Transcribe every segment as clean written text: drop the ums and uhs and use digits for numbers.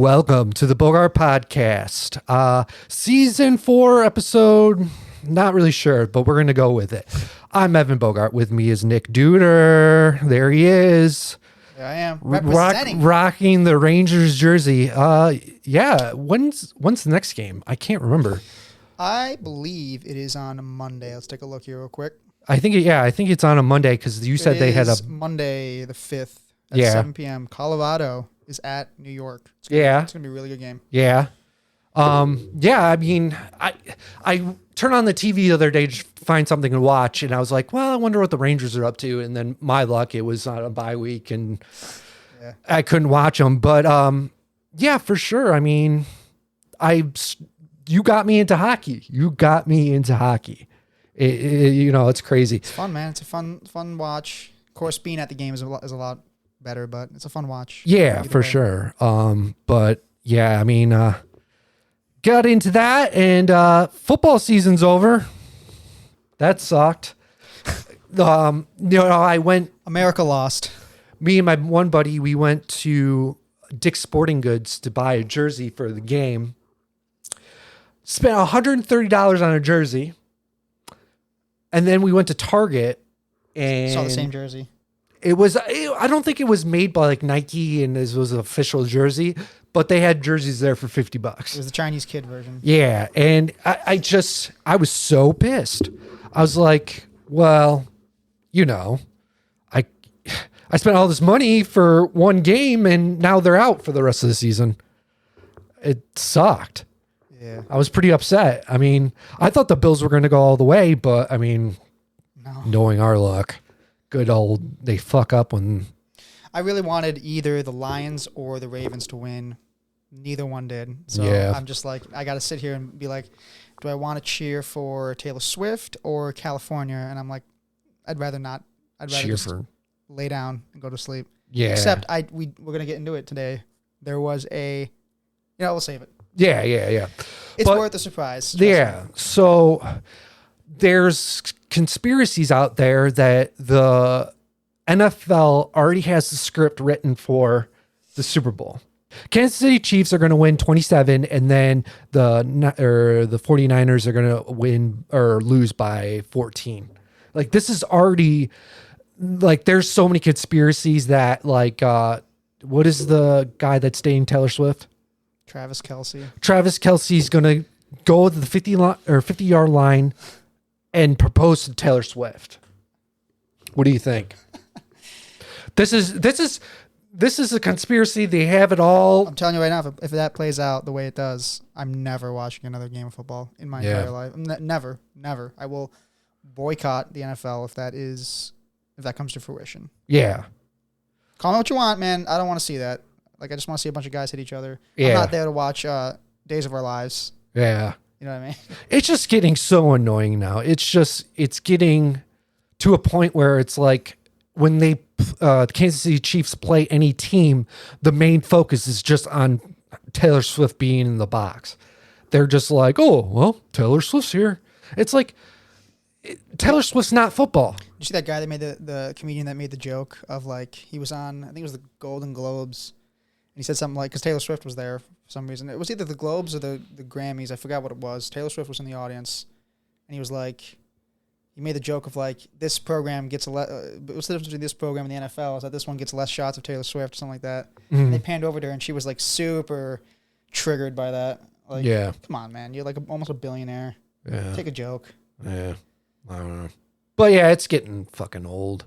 Welcome to the Bogart Podcast. Season 4 episode, not really sure, but we're going to go with it. I'm Evan Bogart. With me is Nick Duder. There he is. There I am. Representing. Rocking the Rangers jersey. Yeah. When's the next game? I can't remember. I believe it is on Monday. Let's take a look here real quick. I think it's on a Monday because you said they had a Monday the 5th at 7 p.m. Colorado is at New York. It's gonna be a really good game. Yeah. I mean, I turned on the TV the other day to find something to watch, and I was like, well, I wonder what the Rangers are up to. And then my luck, it was on a bye week, and I couldn't watch them. But yeah, for sure. I mean, you got me into hockey. It's crazy. It's fun, man. It's a fun watch. Of course, being at the game is a lot better, but it's a fun watch. Yeah, for sure. But yeah, I mean, got into that, and football season's over. That sucked. I went. America lost. Me and my one buddy, we went to Dick's Sporting Goods to buy a jersey for the game. Spent $130 on a jersey, and then we went to Target and saw the same jersey. I don't think it was made by like Nike and this was an official jersey, but they had jerseys there for $50. It was the Chinese kid version. Yeah. And I was so pissed. I was like, well, I spent all this money for one game and now they're out for the rest of the season. It sucked. Yeah. I was pretty upset. I mean, I thought the Bills were going to go all the way, but I mean, knowing our luck. Good old, they fuck up when. I really wanted either the Lions or the Ravens to win. Neither one did. So I'm just like, I got to sit here and be like, do I want to cheer for Taylor Swift or California? And I'm like, I'd rather not. I'd rather just lay down and go to sleep. Yeah. Except we're going to get into it today. There was we'll save it. Yeah. It's worth the surprise. Yeah. So there's conspiracies out there that the NFL already has the script written for the Super Bowl. Kansas City Chiefs are going to win 27, and then the 49ers are going to win or lose by 14. Like, this is already, like, there's so many conspiracies that, like, what is the guy that's dating Taylor Swift? Travis Kelce. Travis Kelce's going to go to the 50-yard line and propose to Taylor Swift. What do you think? This is a conspiracy. They have it all. I'm telling you right now, if that plays out the way it does, I'm never watching another game of football in my entire life. Never. I will boycott the NFL if that comes to fruition. Yeah. Call me what you want, man. I don't want to see that. Like, I just want to see a bunch of guys hit each other. Yeah. I'm not there to watch Days of Our Lives. Yeah. You know what I mean? It's just getting so annoying now. It's getting to a point where it's like when the Kansas City Chiefs play any team, the main focus is just on Taylor Swift being in the box. They're just like, oh, well, Taylor Swift's here. It's like, Taylor Swift's not football. Did you see that guy that made the comedian that made the joke of, like, he was on, I think it was the Golden Globes, and he said something like, because Taylor Swift was there for some reason. It was either the Globes or the Grammys. I forgot what it was. Taylor Swift was in the audience, and he was like, he made the joke of, like, this program gets what's the difference between this program and the NFL is that this one gets less shots of Taylor Swift or something like that. Mm-hmm. And they panned over to her, and she was, like, super triggered by that. Like, come on, man. You're, like, almost a billionaire. Yeah. Take a joke. Yeah. I don't know. But, yeah, it's getting fucking old.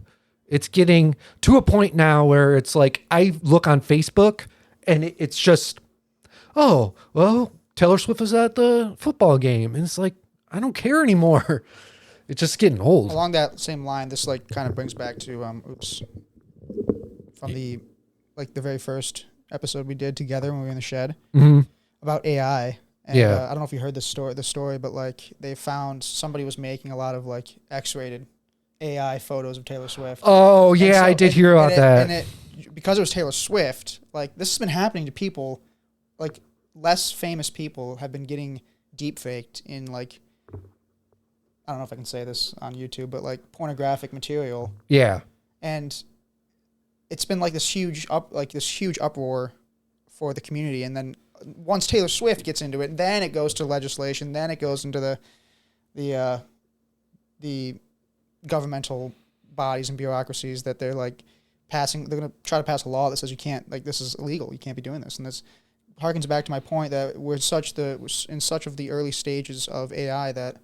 It's getting to a point now where it's like I look on Facebook, and it's just, oh, well, Taylor Swift was at the football game. And it's like, I don't care anymore. It's just getting old. Along that same line, this like kind of brings back to, from the very first episode we did together when we were in the shed about AI. And, I don't know if you heard the story, but like they found somebody was making a lot of like X-rated AI photos of Taylor Swift. Oh, yeah, I did hear about that. And because it was Taylor Swift, like this has been happening to people, like less famous people have been getting deep faked in like, I don't know if I can say this on YouTube, but like pornographic material. Yeah. And it's been like this huge uproar for the community. And then once Taylor Swift gets into it, then it goes to legislation. Then it goes into the governmental bodies and bureaucracies that they're like passing. They're going to try to pass a law that says you can't, like, this is illegal. You can't be doing this. And this harkens back to my point that we're in such of the early stages of AI that,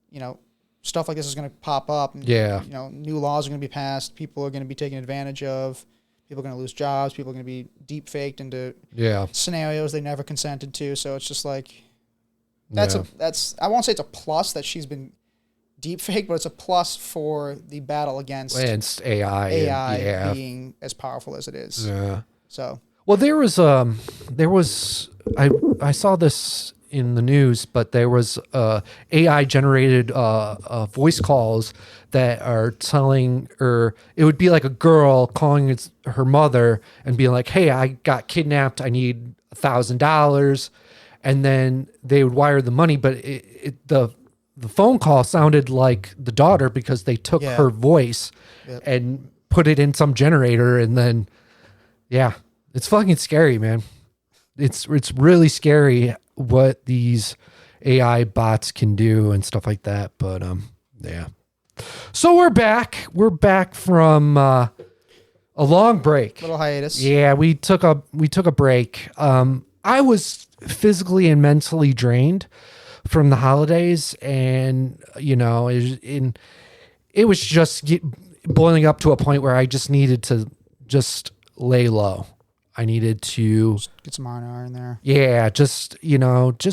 you know, stuff like this is going to pop up. And, Yeah. you know, new laws are going to be passed. People are going to be taken advantage of. People are going to lose jobs. People are going to be deep faked into scenarios they never consented to. So it's just like, that's I won't say it's a plus that she's been deep faked, but it's a plus for the battle against AI being as powerful as it is. Yeah. So, well, there was I saw this in the news, but there was AI generated voice calls that are telling her, it would be like a girl calling her mother and being like, hey, I got kidnapped, I need $1,000, and then they would wire the money, but the phone call sounded like the daughter because they took her voice and put it in some generator, and then it's fucking scary, man. It's really scary what these AI bots can do and stuff like that. But so we're back. We're back from a long break, little hiatus. Yeah, we took a break. I was physically and mentally drained from the holidays, and you know, it was just boiling up to a point where I just needed to just lay low. I needed to just get some R&R in there. Yeah, just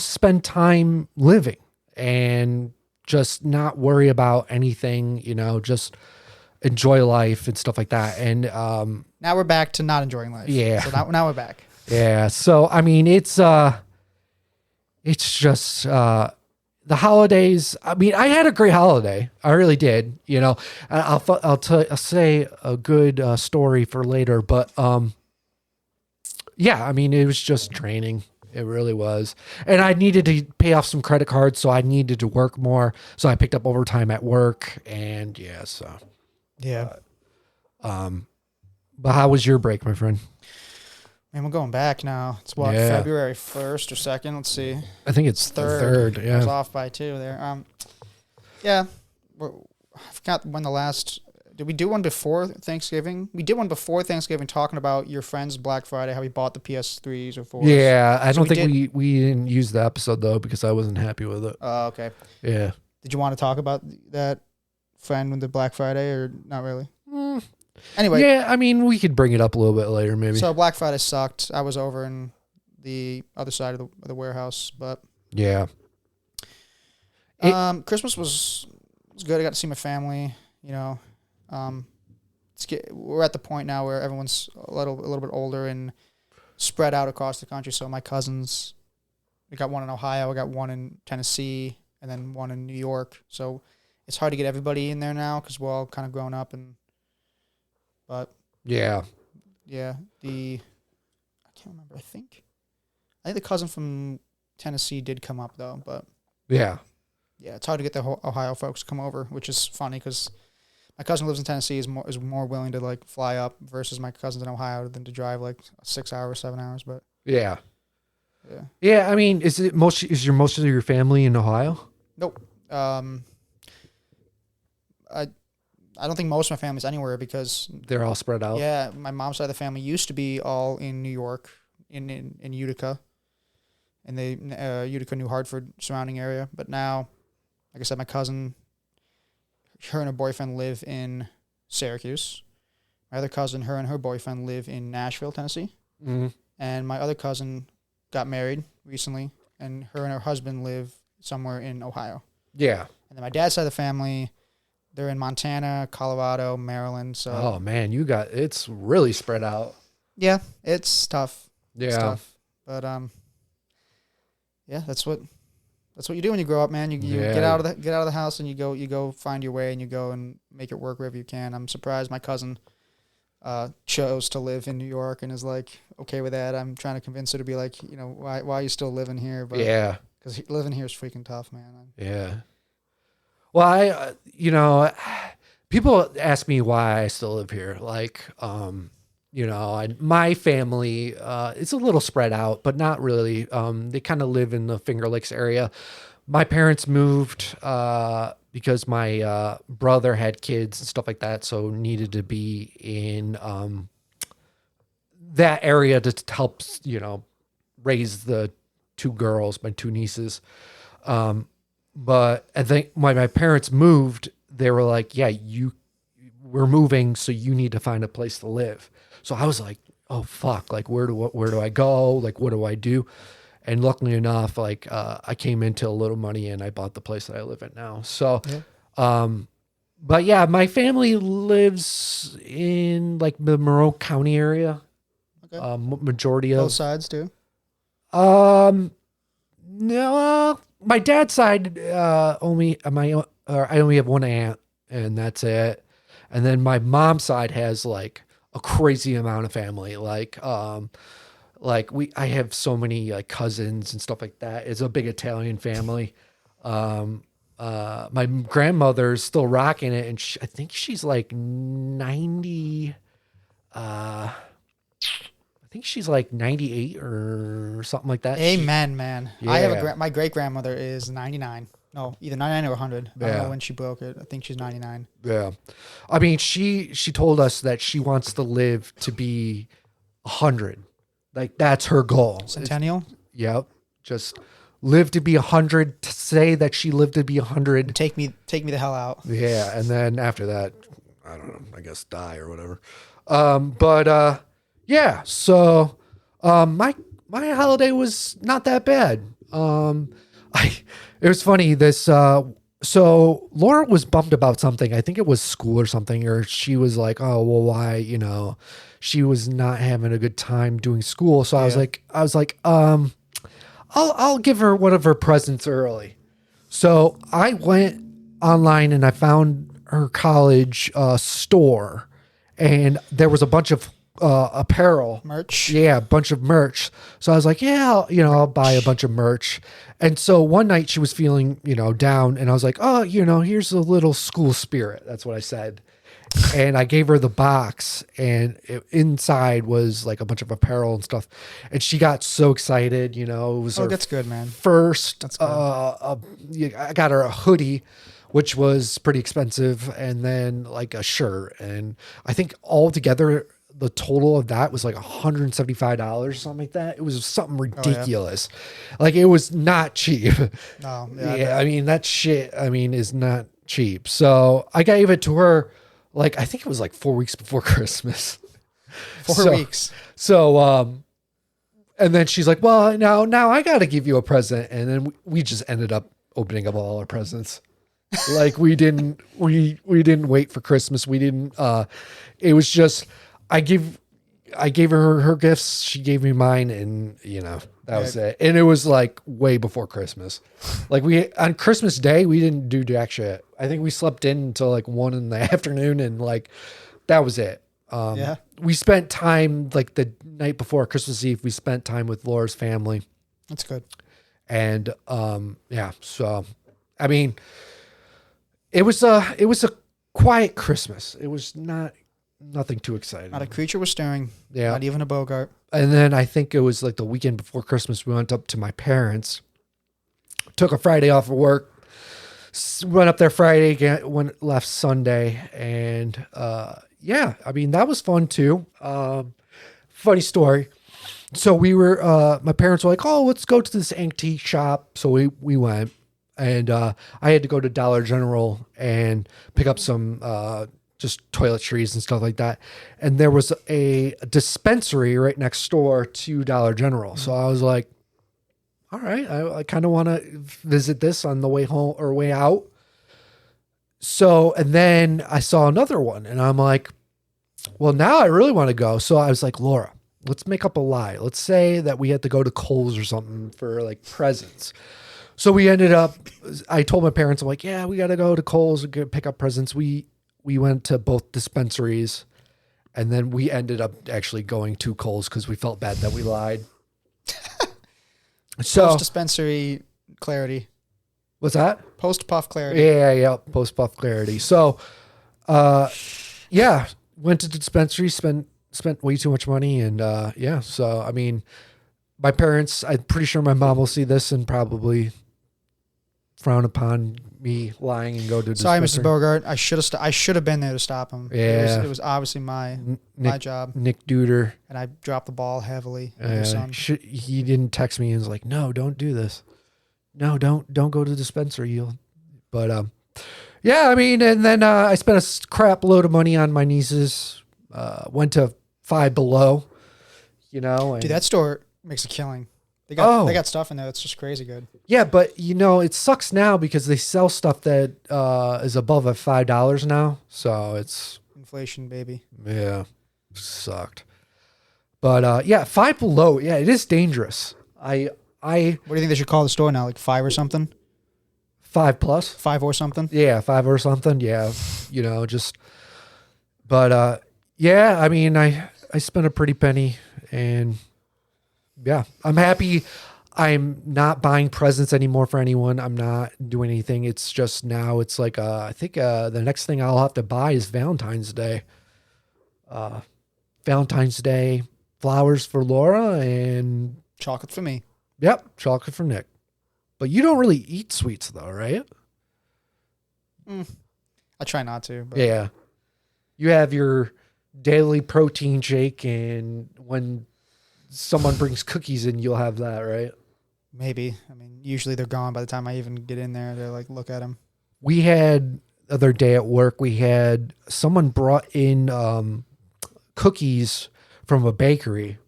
spend time living and just not worry about anything, just enjoy life and stuff like that. And now we're back to not enjoying life. Yeah. So now we're back. Yeah. So I mean, it's just the holidays. I mean, I had a great holiday. I really did. I'll say a good story for later, but yeah, I mean, it was just draining. It really was. And I needed to pay off some credit cards, so I needed to work more. So I picked up overtime at work, and yeah. But how was your break, my friend? Man, we're going back now. It's February 1st or 2nd? Let's see. I think it's third. Yeah. I was off by 2 there. I forgot when the last... Did we do one before Thanksgiving? We did one before Thanksgiving talking about your friend's Black Friday, how he bought the PS3s or 4s. Yeah, I don't think we didn't use the episode, though, because I wasn't happy with it. Oh, okay. Yeah. Did you want to talk about that friend with the Black Friday or not really? Anyway. Yeah, I mean, we could bring it up a little bit later, maybe. So Black Friday sucked. I was over in the other side of the warehouse, but... Yeah. Christmas was good. I got to see my family, we're at the point now where everyone's a little bit older and spread out across the country. So my cousins, we got one in Ohio, I got one in Tennessee, and then one in New York. So it's hard to get everybody in there now because we're all kind of grown up. But yeah, I can't remember. I think the cousin from Tennessee did come up though. But yeah, it's hard to get the Ohio folks to come over, which is funny because my cousin who lives in Tennessee is more willing to like fly up versus my cousins in Ohio than to drive like 6 hours, 7 hours. But yeah. I mean, is most of your family in Ohio? Nope. I don't think most of my family's anywhere because they're all spread out. Yeah, my mom's side of the family used to be all in New York, in Utica, and Utica, New Hartford surrounding area. But now, like I said, my cousin, her and her boyfriend live in Syracuse. My other cousin, her and her boyfriend live in Nashville, Tennessee. Mm-hmm. And my other cousin got married recently, and her and her husband live somewhere in Ohio. Yeah. And then my dad's side of the family, they're in Montana, Colorado, Maryland. So. Oh man, it's really spread out. Yeah, it's tough. Yeah. It's tough. But that's what you do when you grow up, man. You get out of the house and you go find your way and you go and make it work wherever you can. I'm surprised my cousin chose to live in New York and is like okay with that. I'm trying to convince her to be like, why are you still living here? But yeah, because living here is freaking tough, man. Yeah. Well, people ask me why I still live here. Like, and my family, it's a little spread out, but not really. They kind of live in the Finger Lakes area. My parents moved because my brother had kids and stuff like that, so needed to be in that area to help, raise the two girls, my two nieces. But I think when my parents moved, they were like, yeah, we're moving, so you need to find a place to live. So I was like, oh fuck, like where do I go? Like, what do I do? And luckily enough, like I came into a little money and I bought the place that I live in now. So, but yeah, my family lives in like the Monroe County area. Okay. Majority of both sides too. No, my dad's side I only have one aunt, and that's it. And then my mom's side has like a crazy amount of family. I have so many like cousins and stuff like that. It's a big Italian family. My grandmother's still rocking it, and I think she's like 90. I think she's like 98 or something like that. Amen, man. Yeah. I have my great grandmother is 99. No, either 99 or 100. I don't know when she broke it. I think she's 99. Yeah. I mean, she told us that she wants to live to be 100. Like that's her goal. Centennial? Yep. Just live to be 100, to say that she lived to be 100. Take me the hell out. Yeah. And then after that, I don't know, I guess die or whatever. Yeah. So, my holiday was not that bad. It was funny. So Laura was bummed about something. I think it was school or something, or she was like, oh, well, why, she was not having a good time doing school. So I was like, I'll give her one of her presents early. So I went online and I found her college store, and there was a bunch of apparel merch. Yeah, a bunch of merch. So I was like, yeah, I'll buy a bunch of merch. And so one night she was feeling, down, and I was like, oh, here's a little school spirit. That's what I said. And I gave her the box, and inside was like a bunch of apparel and stuff. And she got so excited, it was her that's good, man. First, that's good. I got her a hoodie, which was pretty expensive, and then like a shirt. And I think altogether, the total of that was like $175 or something like that. It was something ridiculous. Oh, yeah. Like it was not cheap. No, yeah. I mean, that shit, is not cheap. So I gave it to her, like, I think it was like 4 weeks before Christmas. 4 weeks. So, and then she's like, well, now I got to give you a present. And then we just ended up opening up all our presents. Like we didn't wait for Christmas. We didn't, it was just, I gave her gifts. She gave me mine, and that was it. And it was like way before Christmas. Like on Christmas Day, we didn't do jack shit. I think we slept in until like 1 PM, and like that was it. We spent time like the night before Christmas Eve. We spent time with Laura's family. That's good. And yeah. So I mean, it was a quiet Christmas. It was nothing too exciting. Not a creature was stirring. Yeah. Not even a Bogart. And then I think it was like the weekend before Christmas, we went up to my parents, took a Friday off of work, went up there Friday, left Sunday. And yeah, I mean, that was fun too. Funny story. So my parents were like, oh, let's go to this antique shop. So we went, and I had to go to Dollar General and pick up some just toiletries and stuff like that. And there was a dispensary right next door to Dollar General. So I was like, all right, I kind of want to visit this on the way home or way out. So, and then I saw another one, and I'm like, well, now I really want to go. So I was like, Laura, let's make up a lie. Let's say that we had to go to Kohl's or something for like presents. So we ended up, I told my parents, I'm like, yeah, we got to go to Kohl's and pick up presents. We went to both dispensaries, and then we ended up actually going to Kohl's because we felt bad that we lied. So post-dispensary clarity. What's that? Post-puff clarity. Yeah. Post-puff clarity. So, yeah, went to the dispensary, spent spent way too much money. And yeah, so I mean, my parents, I'm pretty sure my mom will see this and probably frown upon me lying and go to. Sorry, Mrs. Bogart. I should have been there to stop him. Yeah, it was obviously my job. Nick Duder, and I dropped the ball heavily. Your son. He didn't text me and was like, "No, don't do this. No, don't go to the dispensary." But yeah, I mean, and then I spent a crap load of money on my nieces. Went to Five Below, you know. And, dude, that store makes a killing. They got stuff in there that's just crazy good. Yeah, but you know, it sucks now because they sell stuff that is above $5 now. So it's inflation, baby. Yeah, sucked. But yeah, Five Below. Yeah, it is dangerous. What do you think they should call the store now? Like 5 or something? 5+? 5 or something? Yeah, 5 or something. Yeah, you know, just. But yeah, I mean, I spent a pretty penny, and yeah, I'm happy. I'm not buying presents anymore for anyone. I'm not doing anything. It's just now it's like, I think the next thing I'll have to buy is Valentine's Day. Valentine's Day, flowers for Laura and chocolate for me. Yep, chocolate for Nick. But you don't really eat sweets though, right? I try not to. But. Yeah. You have your daily protein shake, and when someone brings cookies in, you'll have that, right? Maybe. I mean, usually they're gone by the time I even get in there. They're like, look at them. We had the other day at work, we had someone brought in cookies from a bakery,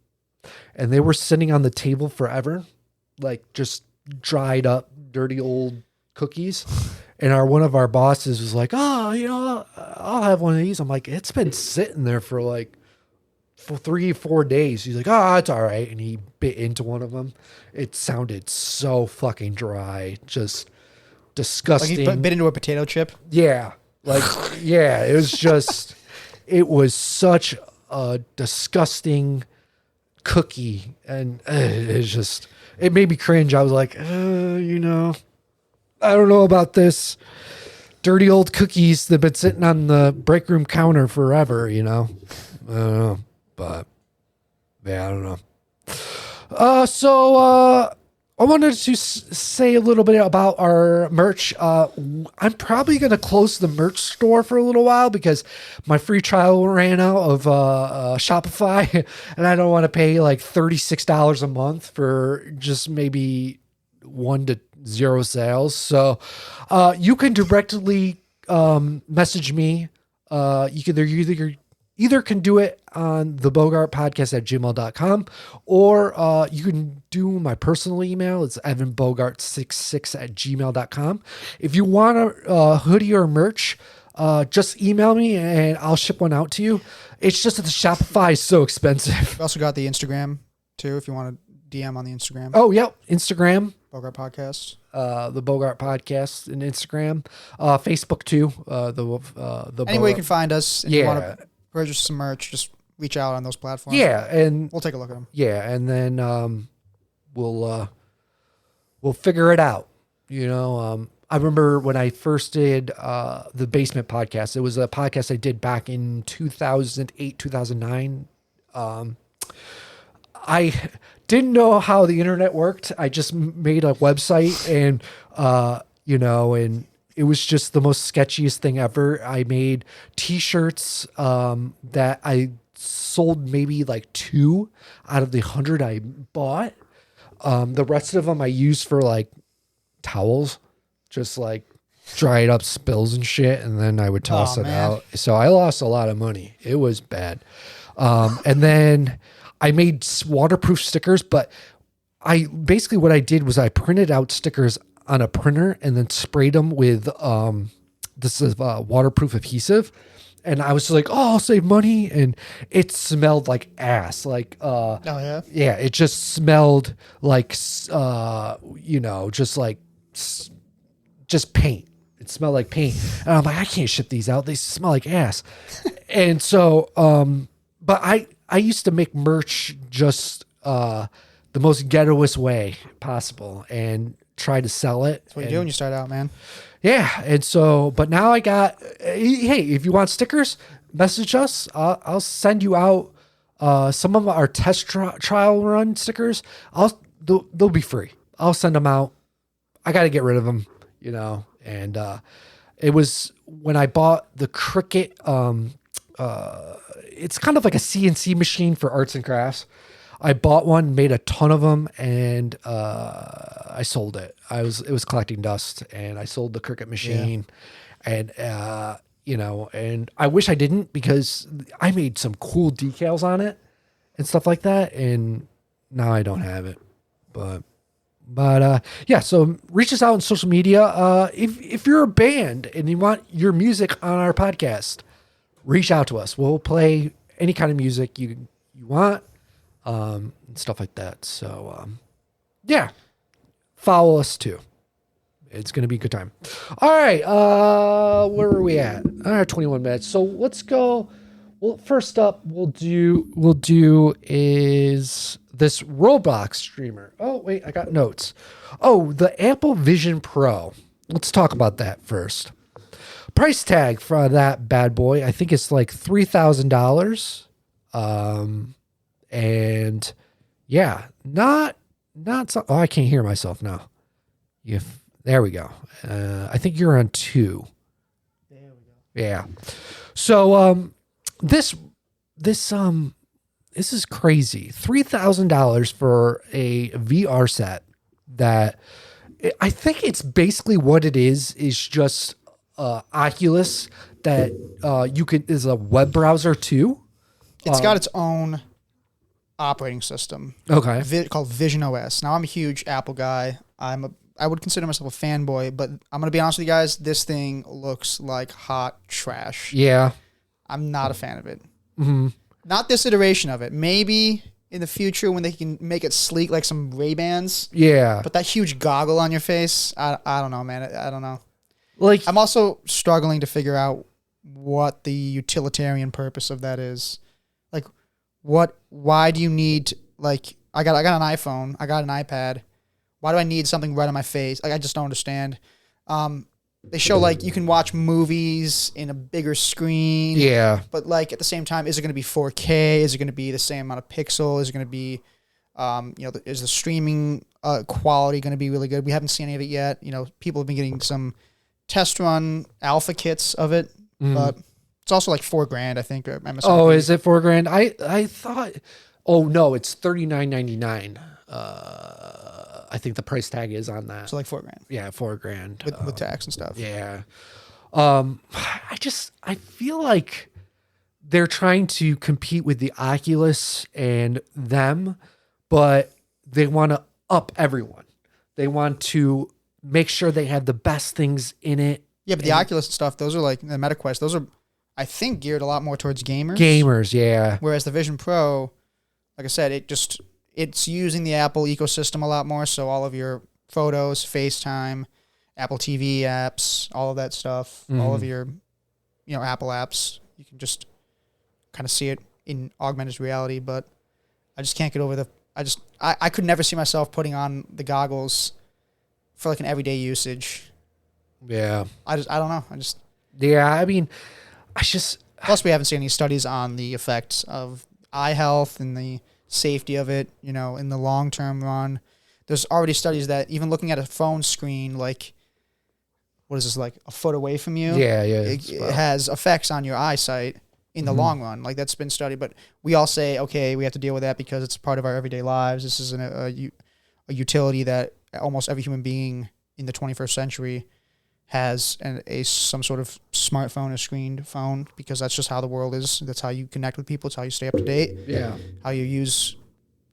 and they were sitting on the table forever, like just dried up, dirty old cookies. And one of our bosses was like, "Oh, you know, I'll have one of these." I'm like, "It's been sitting there for like 3-4 days." He's like, "Oh, it's all right." And he bit into one of them. It sounded so fucking dry, just disgusting. Like he bit into a potato chip? Yeah. Like, yeah, it was just, it was such a disgusting cookie. And it made me cringe. I was like, you know, I don't know about this. Dirty old cookies that have been sitting on the break room counter forever, you know. I don't know. But, yeah, I don't know. So I wanted to say a little bit about our merch. I'm probably going to close the merch store for a little while because my free trial ran out of Shopify, and I don't want to pay like $36 a month for just maybe 1 to 0 sales. So you can directly message me. You can either can do it on the Bogart Podcast at gmail.com, or you can do my personal email. It's evanbogart66 at gmail.com. If you want a hoodie or merch, just email me and I'll ship one out to you. It's just that the Shopify is so expensive. We also got the Instagram too, if you want to DM on the Instagram. Oh, yep. Instagram. Bogart Podcast. The Bogart Podcast and Instagram. Facebook too. Any way you can find us. If you want to purchase some merch, just reach out on those platforms. Yeah, and we'll take a look at them. Yeah, and then we'll figure it out. You know, I remember when I first did the Basement Podcast. It was a podcast I did back in 2008, 2009. I didn't know how the internet worked. I just made a website, and you know, and it was just the most sketchiest thing ever. I made t-shirts that I sold maybe like 2 out of the 100 I bought. The rest of them I used for like towels, just like dried up spills and shit, and then I would toss it out. So I lost a lot of money. It was bad. And then I made waterproof stickers, but what I did was I printed out stickers on a printer and then sprayed them with this is waterproof adhesive, and I was just like, oh, I'll save money, and it smelled like ass. Like oh yeah, yeah, it just smelled like you know, just like just paint. It smelled like paint, and I'm like, I can't ship these out. They smell like ass. And so but I used to make merch just the most ghettoest way possible and try to sell it. That's what you do when you start out, man. Yeah. And so, but now I got, hey, if you want stickers, message us. I'll send you out Some of our test trial run stickers, they'll be free. I'll send them out. I got to get rid of them, and it was when I bought the Cricut. It's kind of like a CNC machine for arts and crafts. I bought one, made a ton of them, and I sold it. It was collecting dust, and I sold the Cricut machine, and and I wish I didn't, because I made some cool decals on it and stuff like that, and now I don't have it. But yeah. So reach us out on social media. If you're a band and you want your music on our podcast, reach out to us. We'll play any kind of music you want. And stuff like that. So, yeah, follow us too. It's going to be a good time. All right. Where are we at? All right, 21 minutes. So let's go. Well, first up, we'll do is this Roblox streamer. Oh, wait, I got notes. Oh, the Apple Vision Pro. Let's talk about that first. Price tag for that bad boy, I think it's like $3,000. And yeah, not so. Oh, I can't hear myself now. There we go. I think you're on 2. There we go. Yeah. So this is crazy. $3,000 for a VR set that I think it's basically what it is just Oculus that is a web browser too. It's got its own operating system. Okay. Called Vision OS. Now, I'm a huge Apple guy. I would consider myself a fanboy, but I'm going to be honest with you guys, this thing looks like hot trash. Yeah. I'm not a fan of it. Mm-hmm. Not this iteration of it. Maybe in the future when they can make it sleek like some Ray-Bans. Yeah. But that huge goggle on your face, I don't know, man. I don't know. Like, I'm also struggling to figure out what the utilitarian purpose of that is. Like, why do you need, like, I got an iPhone, I got an iPad. Why do I need something right on my face? Like, I just don't understand. They show, like, you can watch movies in a bigger screen. Yeah. But, like, at the same time, is it going to be 4K? Is it going to be the same amount of pixel? Is it going to be, is the streaming quality going to be really good? We haven't seen any of it yet. People have been getting some test run alpha kits of it, but it's also like $4,000, I think. MSRP. Oh, is it $4,000? I thought. Oh no, it's $39.99. I think the price tag is on that. So like $4,000. Yeah, $4,000 with tax and stuff. Yeah. I feel like they're trying to compete with the Oculus and them, but they want to up everyone. They want to make sure they have the best things in it. Yeah, but the Oculus and stuff, those are like the MetaQuest. Those are, I think, geared a lot more towards gamers. Gamers, yeah. Whereas the Vision Pro, like I said, it's using the Apple ecosystem a lot more. So all of your photos, FaceTime, Apple TV apps, all of that stuff, all of your, Apple apps, you can just kind of see it in augmented reality. But I just can't get over I could never see myself putting on the goggles for like an everyday usage. Yeah. I don't know. Yeah, I mean, Plus, we haven't seen any studies on the effects of eye health and the safety of it, in the long-term run. There's already studies that even looking at a phone screen, like, what is this, like a foot away from you? Yeah. It has effects on your eyesight in the long run. Like, that's been studied. But we all say, okay, we have to deal with that because it's part of our everyday lives. This is a utility that almost every human being in the 21st century has some sort of smartphone or screened phone, because that's just how the world is. That's how you connect with people. It's how you stay up to date. Yeah. How you use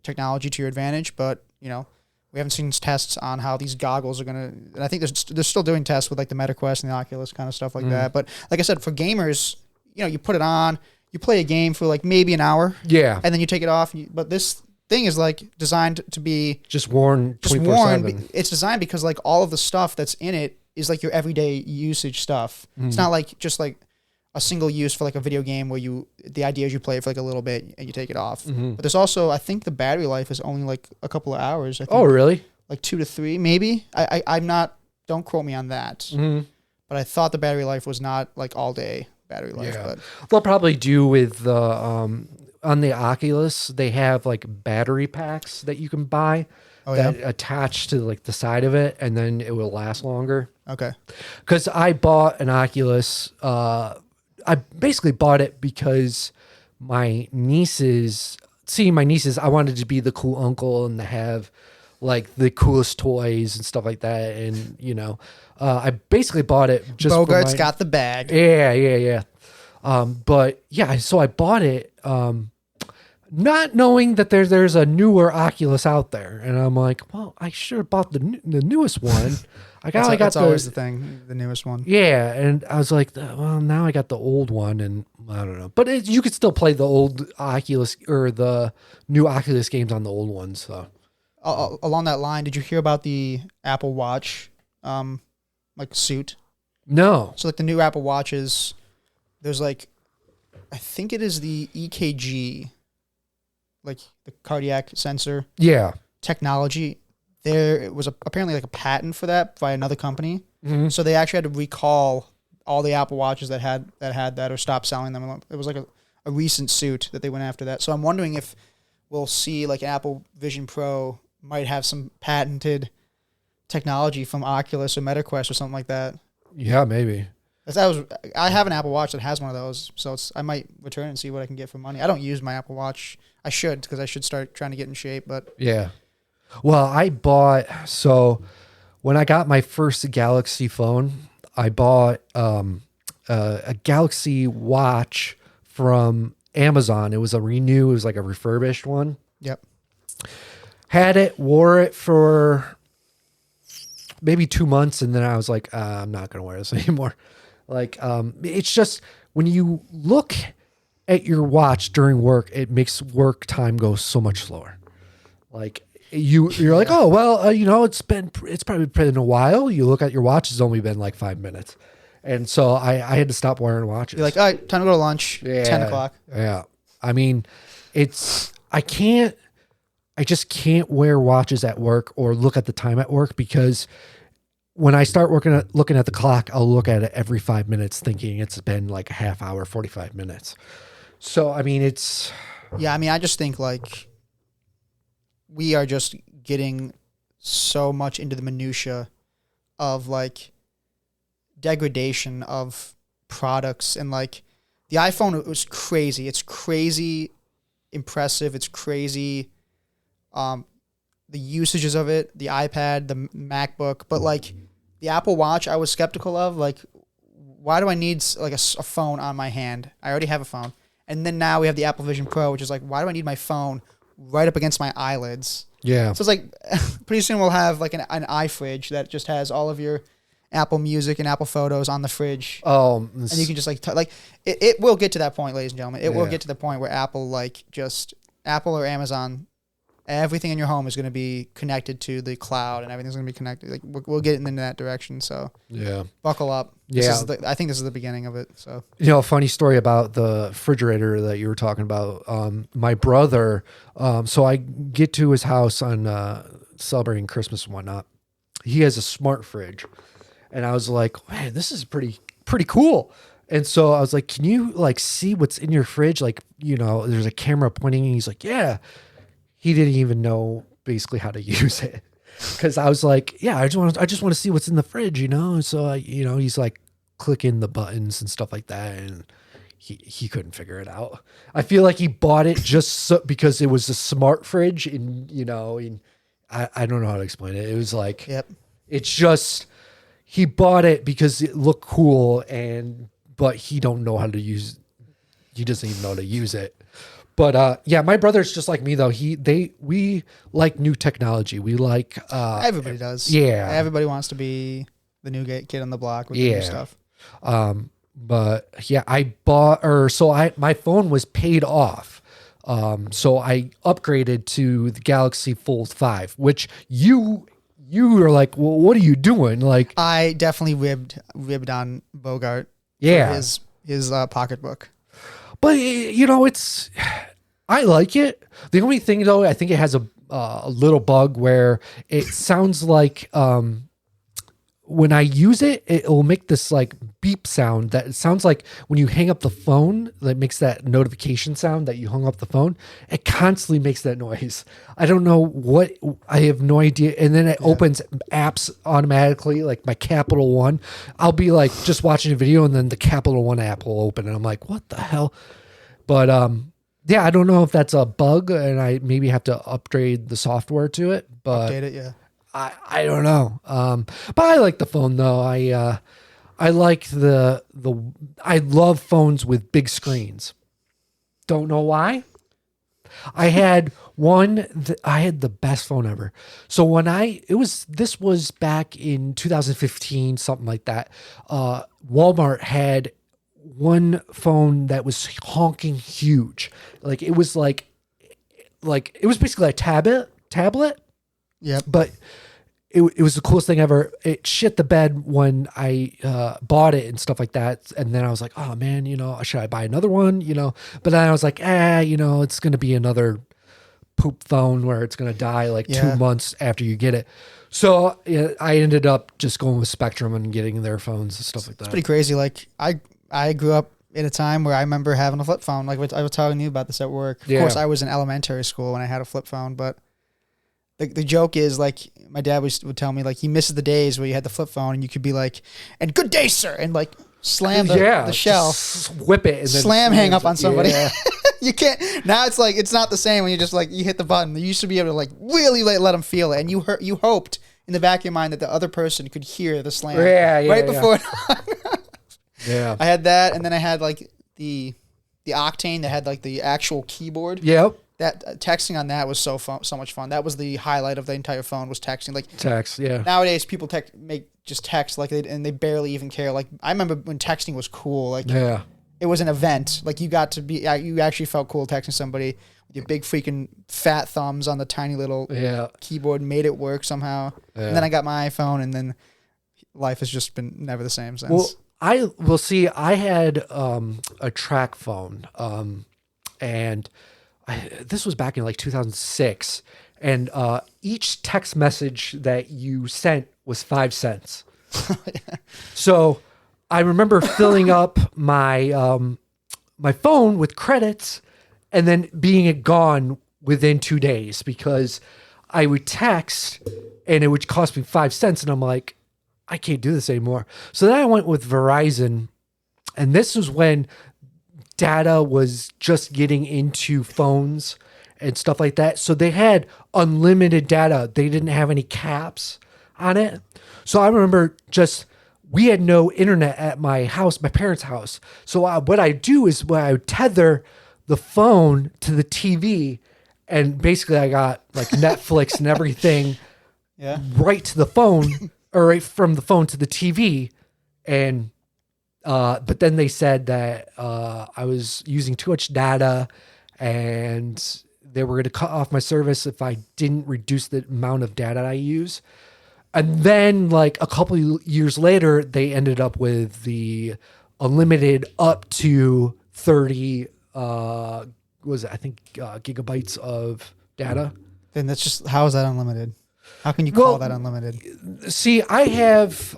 technology to your advantage. But, we haven't seen tests on how these goggles are going to, and I think they're still doing tests with like the MetaQuest and the Oculus kind of stuff like that. But like I said, for gamers, you put it on, you play a game for like maybe an hour. Yeah. And then you take it off. But this thing is like designed to be just worn 24/7. It's designed because like all of the stuff that's in it is like your everyday usage stuff. It's not like just like a single use for like a video game where the idea is you play it for like a little bit and you take it off. But there's also, I think the battery life is only like a couple of hours. I think, oh, really? Like 2 to 3, maybe. I'm not, don't quote me on that. But I thought the battery life was not like all day. battery life. Yeah. But They'll probably do with the on the Oculus, they have like battery packs that you can buy that attach to like the side of it, and then it will last longer. Okay. Because I bought an Oculus. I basically bought it because my nieces, I wanted to be the cool uncle and to have like the coolest toys and stuff like that. And, you know, I basically bought it just Bogart's got the bag. Yeah. But yeah, so I bought it, not knowing that there's a newer Oculus out there. And I'm like, well, I should have bought the newest one. That's always the thing, the newest one. Yeah, and I was like, well, now I got the old one, and I don't know. But you could still play the old Oculus or the new Oculus games on the old ones. So, along that line, did you hear about the Apple Watch, like suit? No. So like the new Apple Watches, there's like, I think it is the EKG, like the cardiac sensor. Yeah. Technology. There was apparently like a patent for that by another company. Mm-hmm. So they actually had to recall all the Apple Watches that had that or stop selling them. It was like a recent suit that they went after that. So I'm wondering if we'll see like Apple Vision Pro might have some patented technology from Oculus or MetaQuest or something like that. Yeah, maybe. I have an Apple Watch that has one of those, so I might return and see what I can get for money. I don't use my Apple Watch. I should, because I should start trying to get in shape. But yeah. Well, so when I got my first Galaxy phone, I bought a Galaxy Watch from Amazon. It was it was like a refurbished one. Yep. Had it, wore it for maybe 2 months, and then I was like, I'm not going to wear this anymore. Like, it's just when you look at your watch during work, it makes work time go so much slower. Like, you're like, oh, well, you know, it's probably been a while. You look at your watch, it's only been like 5 minutes. And so I had to stop wearing watches. You're like, all right, time to go to lunch. Yeah, 10 o'clock. Yeah. I mean, I just can't wear watches at work or look at the time at work, because when I start looking at the clock, I'll look at it every 5 minutes thinking it's been like a half hour, 45 minutes. So, I mean, I just think like we are just getting so much into the minutia of like degradation of products, and like the iPhone, it was crazy. It's crazy impressive. It's crazy. The usages of it, the iPad, the MacBook, but like the Apple Watch, I was skeptical of. Like, why do I need like a phone on my hand? I already have a phone. And then now we have the Apple Vision Pro, which is like, why do I need my phone right up against my eyelids? Yeah. So it's like, pretty soon we'll have like an iFridge that just has all of your Apple Music and Apple Photos on the fridge. Oh, and you can just like, it will get to that point, ladies and gentlemen. It will get to the point where Apple or Amazon, everything in your home is going to be connected to the cloud, and everything's going to be connected. Like, we'll get in that direction. So yeah, buckle up. I think this is the beginning of it. So, you know, a funny story about the refrigerator that you were talking about. My brother, so I get to his house on celebrating Christmas and whatnot. He has a smart fridge, and I was like, man, this is pretty cool. And so I was like, can you like see what's in your fridge? Like, you know, there's a camera pointing, and he's like, yeah. He didn't even know basically how to use it, because I was like, yeah, I just want to see what's in the fridge, you know? And so he's like clicking the buttons and stuff like that, and he couldn't figure it out. I feel like he bought it just because it was a smart fridge, and I don't know how to explain it. It was like, it's just, he bought it because it looked cool, but he don't know how to use. He doesn't even know how to use it. But my brother's just like me though. We like new technology. We like everybody does. Yeah, everybody wants to be the new kid on the block with the new stuff. But yeah, my phone was paid off. So I upgraded to the Galaxy Fold 5, which you are like, well, what are you doing? Like, I definitely ribbed on Bogart. Yeah, for his pocketbook. But, you know, I like it. The only thing, though, I think it has a little bug where it sounds like, when I use it, it will make this like beep sound that it sounds like when you hang up the phone, that makes that notification sound that you hung up the phone. It constantly makes that noise. I don't know what, I have no idea. And then it opens apps automatically, like my Capital One. I'll be like just watching a video and then the Capital One app will open and I'm like, what the hell? But yeah, I don't know if that's a bug and I maybe have to upgrade the software to it. But Update it, yeah. I don't know. But I like the phone though. I like I love phones with big screens. Don't know why. I had I had the best phone ever. So when this was back in 2015, something like that. Walmart had one phone that was honking huge. Like it was like it was basically a tablet. Yeah. But it was the coolest thing ever. It shit the bed when I bought it and stuff like that. And then I was like, oh man, should I buy another one? But then I was like, it's going to be another poop phone where it's going to die like 2 months after you get it. So I ended up just going with Spectrum and getting their phones and stuff like that. It's pretty crazy. Like I grew up in a time where I remember having a flip phone. Like I was telling you about this at work. Of course, I was in elementary school when I had a flip phone, but the joke is like my dad would tell me like he misses the days where you had the flip phone and you could be like, and good day, sir, and like slam the shell, whip it, and then hang up on somebody. Yeah. You can't now. It's like it's not the same when you just like you hit the button. You used to be able to like really let them feel it, and you hoped in the back of your mind that the other person could hear the slam right before. Yeah, I had that, and then I had like the Octane that had like the actual keyboard. Yep. That texting on that was so much fun. That was the highlight of the entire phone was texting. Like text, yeah. Nowadays, people just text like and they barely even care. Like I remember when texting was cool. Like it was an event. Like you got to be, you actually felt cool texting somebody with your big freaking fat thumbs on the tiny little keyboard. Made it work somehow. Yeah. And then I got my iPhone, and then life has just been never the same since. Well, I had a track phone, and this was back in like 2006, and each text message that you sent was 5 cents. So I remember filling up my my phone with credits and then being gone within 2 days because I would text and it would cost me 5 cents, and I'm like, I can't do this anymore. So then I went with Verizon, and this was when data was just getting into phones and stuff like that. So they had unlimited data. They didn't have any caps on it. So I remember we had no internet at my house, my parents' house. So what I do is I would tether the phone to the TV, and basically I got like Netflix and everything right to the phone, or right from the phone to the TV. And but then they said that I was using too much data, and they were going to cut off my service if I didn't reduce the amount of data I use. And then like a couple of years later, they ended up with the unlimited up to 30, gigabytes of data. Then that's just, how is that unlimited? How can you call that unlimited? See, I have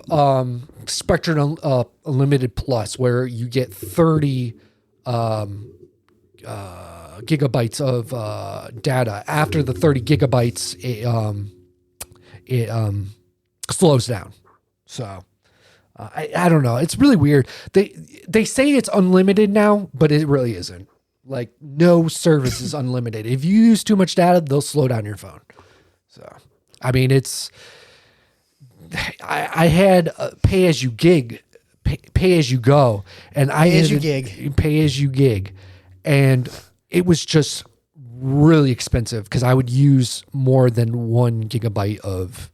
Spectrum Unlimited Plus, where you get 30 gigabytes of data. After the 30 gigabytes, it slows down. So I don't know. It's really weird. They say it's unlimited now, but it really isn't. Like no service is unlimited. If you use too much data, they'll slow down your phone. So. I mean, I had pay as you go, and pay as you gig, and it was just really expensive because I would use more than 1 gigabyte of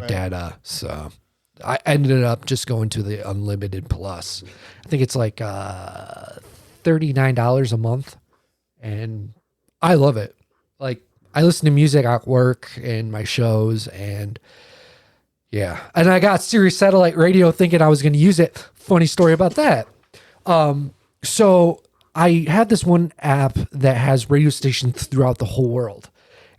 data. So I ended up just going to the unlimited plus. I think it's like $39 a month, and I love it. Like, I listen to music at work and my shows, and yeah. And I got Sirius Satellite Radio thinking I was going to use it. Funny story about that. So I have this one app that has radio stations throughout the whole world.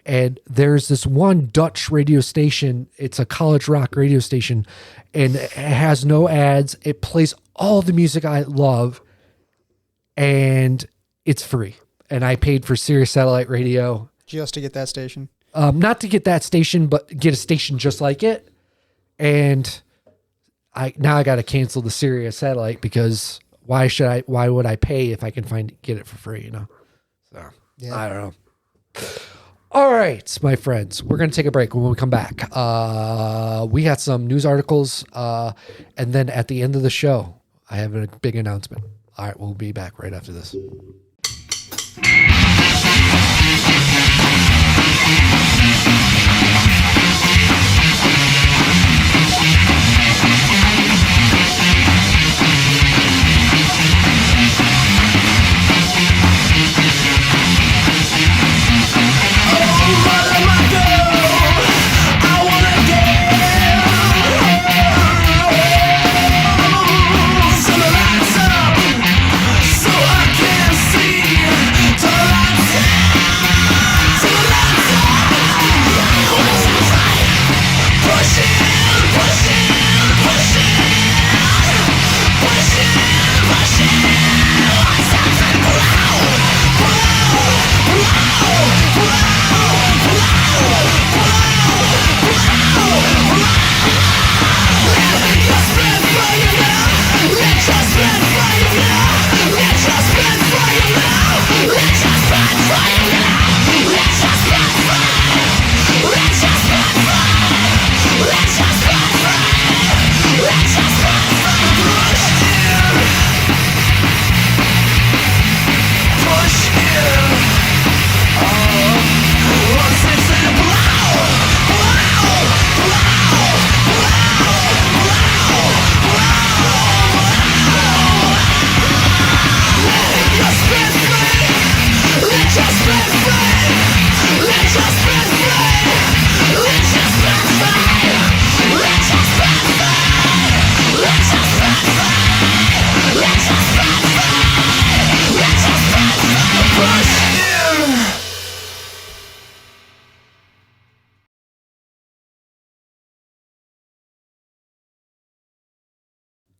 And there's this one Dutch radio station. It's a college rock radio station, and it has no ads. It plays all the music I love, and it's free. And I paid for Sirius Satellite Radio. Just to get that station. Not to get that station, but get a station just like it. And I got to cancel the Sirius Satellite because why would I pay if I can get it for free, you know? So yeah. I don't know. All right, my friends, we're going to take a break. When we come back, we got some news articles. And then at the end of the show, I have a big announcement. All right, we'll be back right after this.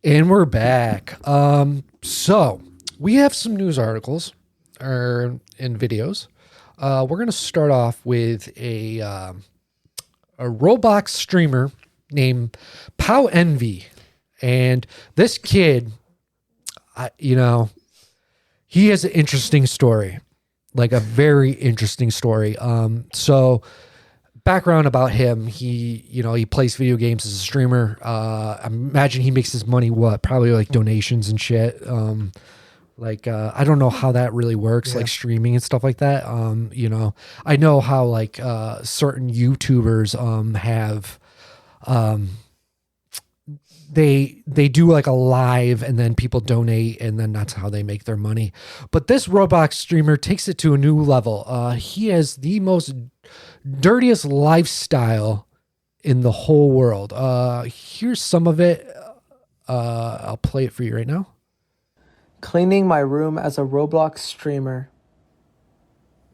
And we're back. So we have some news articles and videos. We're going to start off with a Roblox streamer named Pow Envy. And this kid, he has an interesting story, like a very interesting story. So background about him, he plays video games as a streamer. I imagine he makes his money, probably like donations and shit. I don't know how that really works, like streaming and stuff like that. I know how like certain YouTubers have they do like a live and then people donate and then that's how they make their money. But this Roblox streamer takes it to a new level. He has the most dirtiest lifestyle in the whole world. Here's some of it. I'll play it for you right now. Cleaning my room as a Roblox streamer.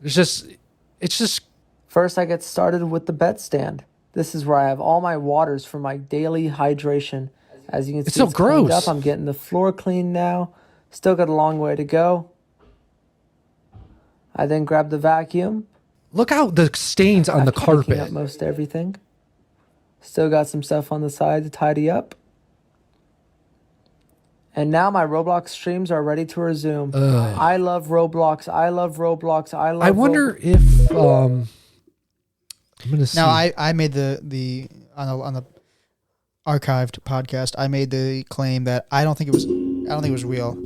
It's just. First, I get started with the bed stand. This is where I have all my waters for my daily hydration. As you can see, it's so gross. Up. I'm getting the floor clean now. Still got a long way to go. I then grab the vacuum. Look out the stains on the carpet. Up most everything. Still got some stuff on the side to tidy up. And now my Roblox streams are ready to resume. I love Roblox. I wonder if I'm gonna see. Now I made the on the archived podcast. I made the claim that I don't think it was real.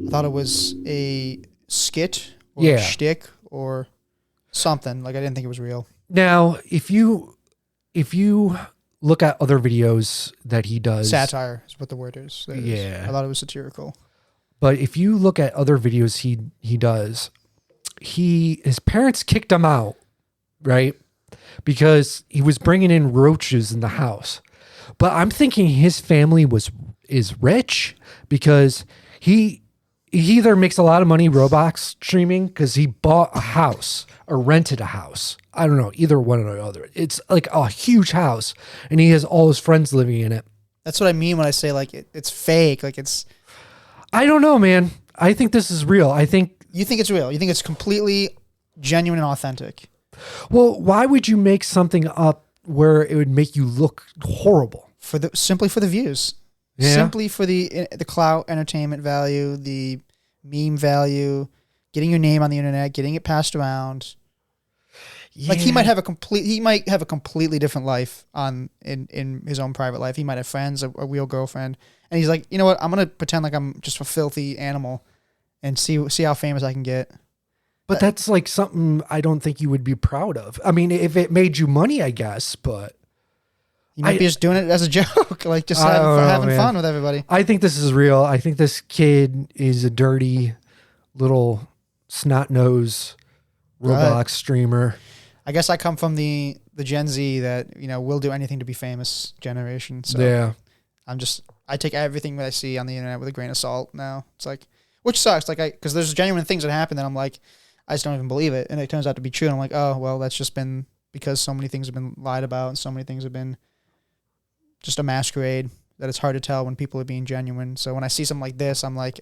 I thought it was a skit or a shtick or something. Like I didn't think it was real. Now, if you look at other videos that he does, satire is what the word is. Yeah, I thought it was satirical. But if you look at other videos he does, his parents kicked him out, right? Because he was bringing in roaches in the house. But I'm thinking his family is rich because he he either makes a lot of money Roblox streaming because he bought a house or rented a house. I don't know, either one or the other. It's like a huge house, and he has all his friends living in it. That's what I mean when I say like it's fake. Like it's. I don't know, man. I think this is real. I think. You think it's real? You think it's completely genuine and authentic? Well, why would you make something up where it would make you look horrible? Simply for the views. Yeah. Simply for the clout, entertainment value, the meme value, getting your name on the internet, getting it passed around. Yeah. Like he might have a completely different life in his own private life. He might have friends, a real girlfriend, and he's like, you know what? I'm gonna pretend like I'm just a filthy animal, and see how famous I can get. But that's like something I don't think you would be proud of. I mean, if it made you money, I guess, but you might be just doing it as a joke, like just having fun with everybody. I think this is real. I think this kid is a dirty little snot-nosed Roblox streamer. I guess I come from the Gen Z that, will do anything to be famous generation. So yeah. I take everything that I see on the internet with a grain of salt now. It's like, which sucks. Like because there's genuine things that happen that I'm like, I just don't even believe it. And it turns out to be true. And I'm like, oh, well, that's just been because so many things have been lied about and so many things have been just a masquerade that it's hard to tell when people are being genuine. So when I see something like this, I'm like,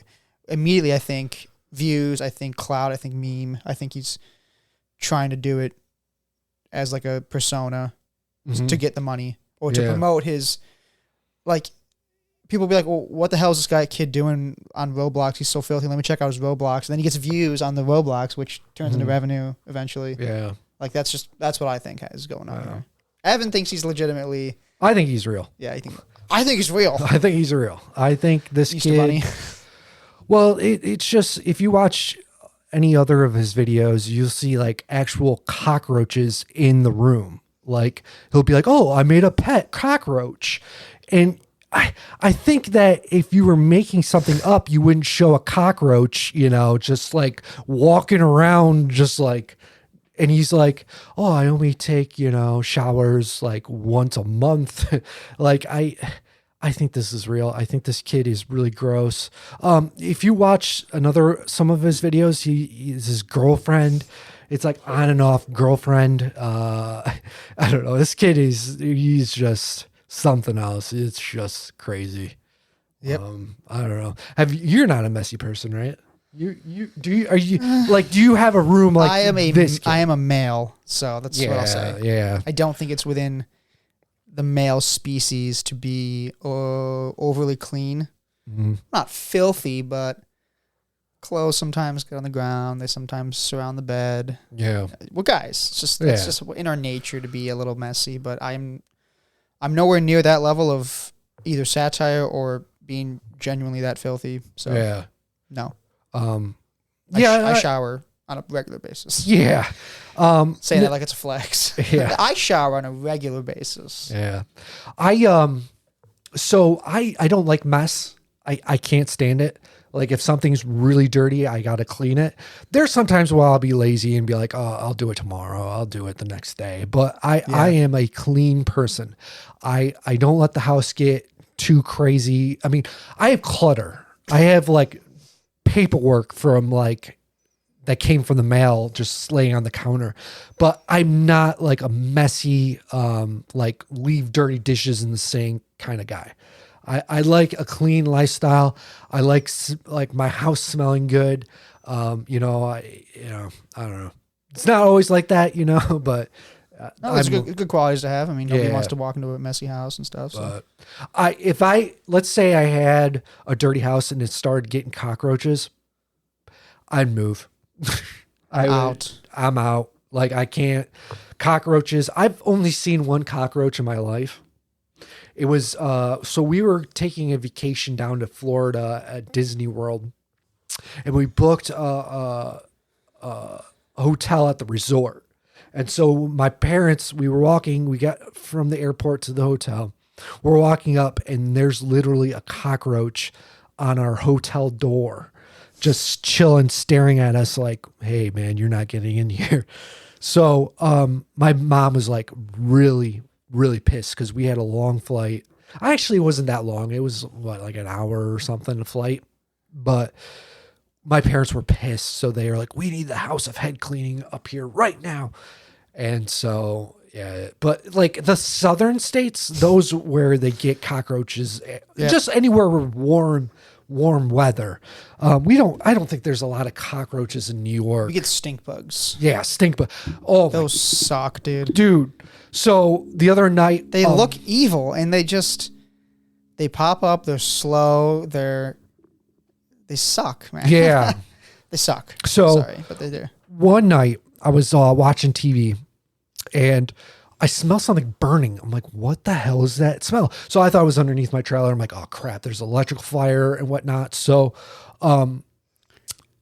immediately I think views, I think clout, I think meme. I think he's trying to do it as like a persona to get the money or to promote his, like, people be like, well, what the hell is this kid doing on Roblox? He's so filthy. Let me check out his Roblox. And then he gets views on the Roblox, which turns into revenue eventually. Yeah. Like that's what I think is going on here. Evan thinks he's legitimately. I think he's real. Yeah. I think he's real. I think he's real. I think this Easter kid. Bunny. Well, it's just, if you watch any other of his videos, you'll see like actual cockroaches in the room. Like he'll be like, oh, I made a pet cockroach. And I think that if you were making something up, you wouldn't show a cockroach, just like walking around, just like, and he's like, oh, I only take, showers like once a month. Like I think this is real. I think this kid is really gross. If you watch some of his videos, he's his girlfriend. It's like on and off girlfriend. I don't know. This kid he's just something else. It's just crazy. Yep. I don't know. You're not a messy person, right? Do you have a room like this kid? I am a male, so that's what I'll say. Yeah. I don't think it's within the male species to be overly clean. Mm-hmm. Not filthy, but clothes sometimes get on the ground. They sometimes surround the bed. Yeah. We're guys. It's just in our nature to be a little messy, but I'm nowhere near that level of either satire or being genuinely that filthy. So yeah. No. I shower on a regular basis. Yeah. Saying that like it's a flex. Yeah. I shower on a regular basis. Yeah. I don't like mess. I can't stand it. Like if something's really dirty, I got to clean it. There's sometimes where I'll be lazy and be like, oh, I'll do it tomorrow. I'll do it the next day. But I am a clean person. I don't let the house get too crazy. I mean, I have clutter. I have like paperwork from like that came from the mail just laying on the counter, but I'm not like a messy like leave dirty dishes in the sink kind of guy. I like a clean lifestyle. I like my house smelling good. I don't know. It's not always like that, but no, it's good qualities to have. I mean, nobody wants to walk into a messy house and stuff. So. Let's say I had a dirty house and it started getting cockroaches, I'd move. I'm out. Like I can't. Cockroaches. I've only seen one cockroach in my life. It was so we were taking a vacation down to Florida at Disney World, and we booked a hotel at the resort. And so my parents, we got from the airport to the hotel. We're walking up, and there's literally a cockroach on our hotel door, just chilling, staring at us like, hey man, you're not getting in here. So my mom was like really, really pissed because we had a long flight. Actually, it wasn't that long. It was like an hour or something, a flight. But my parents were pissed. So they were like, we need the house of head cleaning up here right now. And so, yeah, but like the southern states, those where they get cockroaches, just anywhere with warm weather. I don't think there's a lot of cockroaches in New York. We get stink bugs. Yeah, stink bug. Oh, those suck, dude. Dude. So the other night, they look evil and they pop up. They're slow. They suck, man. Yeah. They suck. So sorry, but they do. One night I was watching TV and I smell something burning. I'm like, what the hell is that smell? So I thought it was underneath my trailer. I'm like, oh crap, there's electrical fire and whatnot. So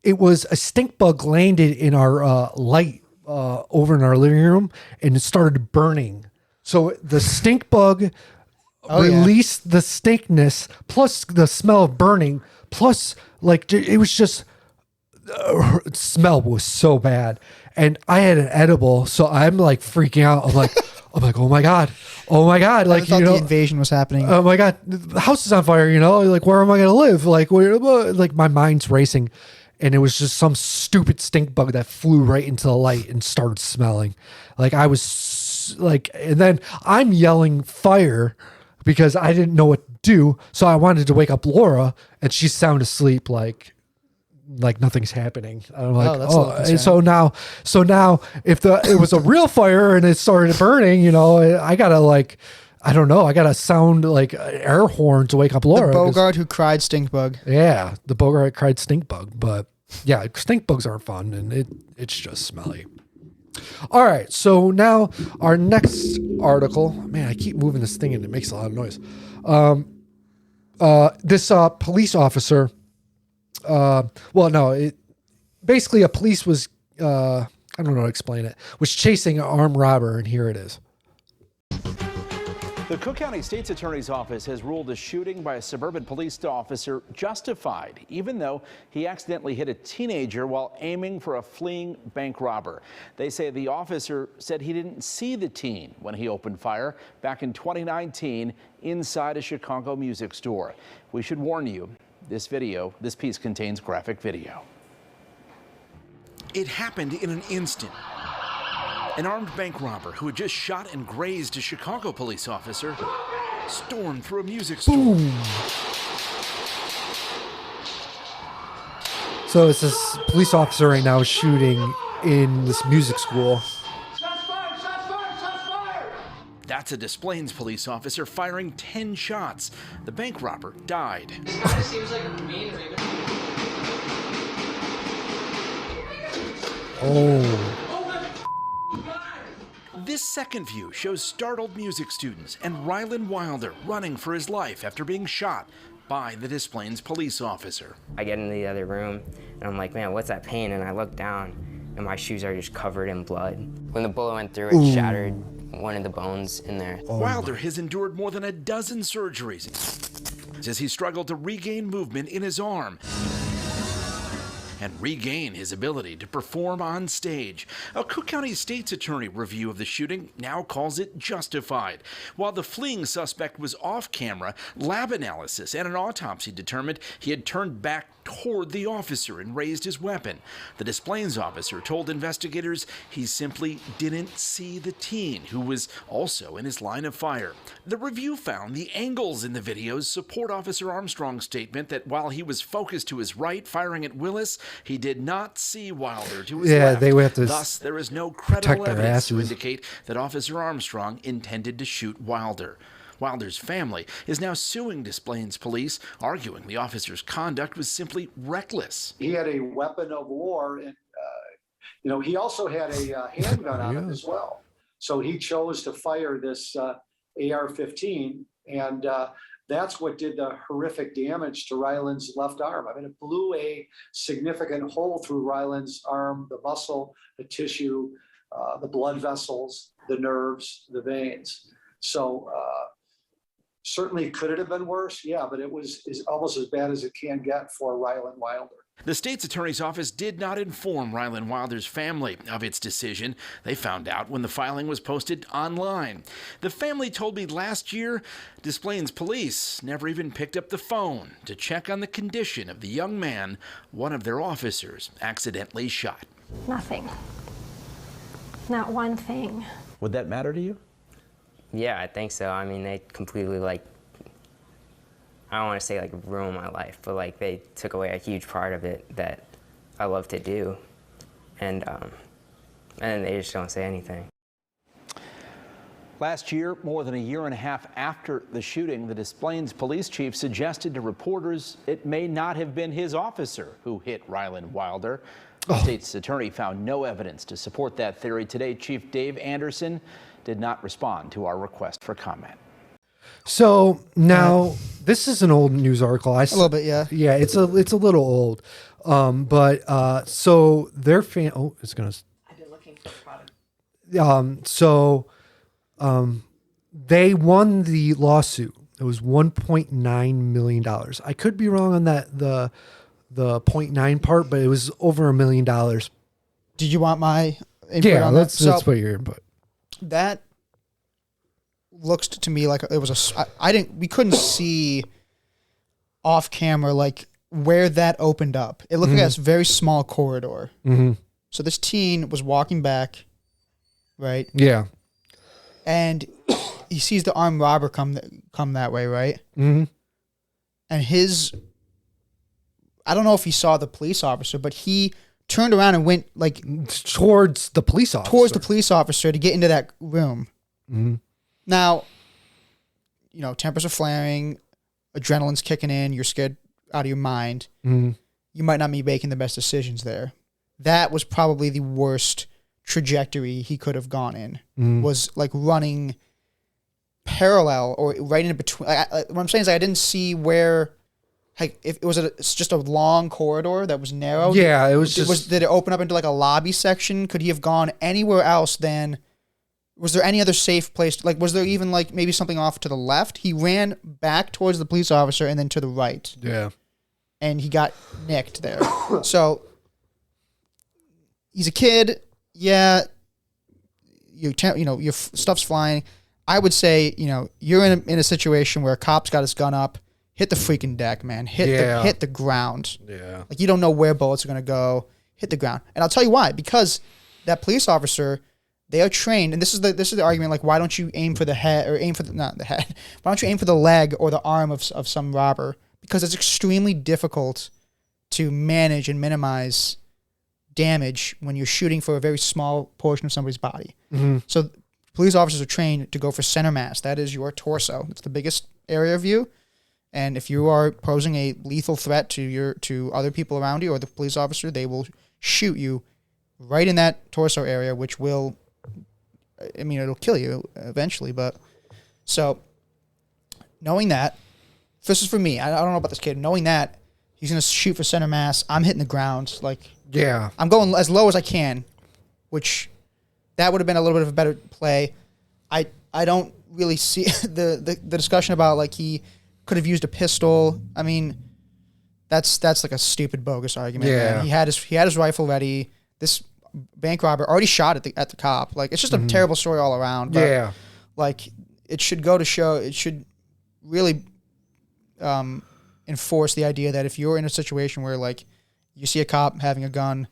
it was a stink bug landed in our light over in our living room and it started burning. So the stink bug released the stinkness plus the smell of burning plus like it was just smell was so bad. And I had an edible, so I'm like freaking out. I'm like, oh my god, like the invasion was happening. Oh my god, the house is on fire. Like where am I gonna live? Like like my mind's racing, and it was just some stupid stink bug that flew right into the light and started smelling. Like I was like, and then I'm yelling fire because I didn't know what to do. So I wanted to wake up Laura, and she's sound asleep, like nothing's happening. I'm like, and so now if it was a real fire and it started burning, I gotta I don't know, I gotta sound like an air horn to wake up Laura. The Bogart who cried stink bug. Yeah, the Bogart cried stink bug. But yeah, stink bugs aren't fun and it's just smelly. All right, so now our next article. Man, I keep moving this thing and it makes a lot of noise. This police officer. Basically a police was, I don't know how to explain it, was chasing an armed robber, and here it is. The Cook County State's Attorney's Office has ruled the shooting by a suburban police officer justified, even though he accidentally hit a teenager while aiming for a fleeing bank robber. They say the officer said he didn't see the teen when he opened fire back in 2019 inside a Chicago music store. We should warn you, this piece contains graphic video. It happened in an instant. An armed bank robber who had just shot and grazed a Chicago police officer stormed through a music store. Boom. So it's this police officer right now shooting in this music school. That's a Des Plaines police officer firing 10 shots. The bank robber died. This kind of seems like a main raven. Oh. This second view shows startled music students and Rylan Wilder running for his life after being shot by the Des Plaines police officer. I get into the other room and I'm like, man, what's that pain? And I look down and my shoes are just covered in blood. When the bullet went through, it shattered one of the bones in there. Wilder has endured more than a dozen surgeries as he struggled to regain movement in his arm and regain his ability to perform on stage. A Cook County State's Attorney review of the shooting now calls it justified. While the fleeing suspect was off camera, lab analysis and an autopsy determined he had turned back toward the officer and raised his weapon. The Des Plaines officer told investigators he simply didn't see the teen, who was also in his line of fire. The review found the angles in the videos support Officer Armstrong's statement that while he was focused to his right, firing at Willis, he did not see Wilder to his left. They would have to. Thus, there is no credible evidence to indicate that Officer Armstrong intended to shoot Wilder. Wilder's family is now suing Des Plaines police, arguing the officer's conduct was simply reckless. He had a weapon of war, and he also had a handgun on him as well. So he chose to fire this AR-15, and that's what did the horrific damage to Ryland's left arm. I mean, it blew a significant hole through Ryland's arm, the muscle, the tissue, the blood vessels, the nerves, the veins. So certainly could it have been worse? Yeah, but it was almost as bad as it can get for Ryland Wilder. The state's attorney's office did not inform Rylan Wilder's family of its decision. They found out when the filing was posted online. The family told me last year Des Plaines police never even picked up the phone to check on the condition of the young man one of their officers accidentally shot. Nothing. Not one thing. Would that matter to you? Yeah, I think so. I mean, they completely, like, I don't want to say, like, ruin my life, but, like, they took away a huge part of it that I love to do. And they just don't say anything. Last year, more than a year and a half after the shooting, the Des Plaines police chief suggested to reporters it may not have been his officer who hit Rylan Wilder. The state's attorney found no evidence to support that theory. Today, Chief Dave Anderson did not respond to our request for comment. So now this is an old news article. A little bit, yeah. Yeah, it's a little old. So their fan. Oh, it's gonna. I've been looking for a product. They won the lawsuit. It was $1.9 million. I could be wrong on that the 0.9 part, but it was over $1 million. Did you want my input Yeah, on that's that? what your input. That looks to me like it was we couldn't see off camera like where that opened up. It looked like a very small corridor. Mm-hmm. So this teen was walking back, right? Yeah. And he sees the armed robber come that way, right? Mm-hmm. And I don't know if he saw the police officer, but he turned around and went like towards the police officer to get into that room. Mm-hmm. Now, tempers are flaring, adrenaline's kicking in, you're scared out of your mind. Mm-hmm. You might not be making the best decisions there. That was probably the worst trajectory he could have gone in, was like running parallel or right in between. What I'm saying is I didn't see where, like, if it was it's just a long corridor that was narrow. Yeah, it was just. Did it open up into like a lobby section? Could he have gone anywhere else than? Was there any other safe place? Like, was there even like maybe something off to the left? He ran back towards the police officer and then to the right. Yeah. And he got nicked there. So he's a kid. Yeah. Your stuff's flying. I would say, you're in a situation where a cop's got his gun up. Hit the freaking deck, man. Hit the ground. Yeah. Like, you don't know where bullets are going to go. Hit the ground. And I'll tell you why. Because that police officer, they are trained, and this is the argument, like, why don't you aim for the head, or aim for not the head, why don't you aim for the leg or the arm of some robber? Because it's extremely difficult to manage and minimize damage when you're shooting for a very small portion of somebody's body. Mm-hmm. So police officers are trained to go for center mass. That is your torso. It's the biggest area of you. And if you are posing a lethal threat to other people around you or the police officer, they will shoot you right in that torso area, which will, it'll kill you eventually. But so knowing that, this is for me. I don't know about this kid. Knowing that he's going to shoot for center mass, I'm hitting the ground. Like, yeah, I'm going as low as I can, which that would have been a little bit of a better play. I don't really see the discussion about like he could have used a pistol. I mean, that's like a stupid bogus argument. Yeah. Man. He had his rifle ready. This bank robber already shot at the cop. Like, it's just a terrible story all around. But, Yeah. like, it should go to show. It should really enforce the idea that if you're in a situation where like you see a cop having a gun,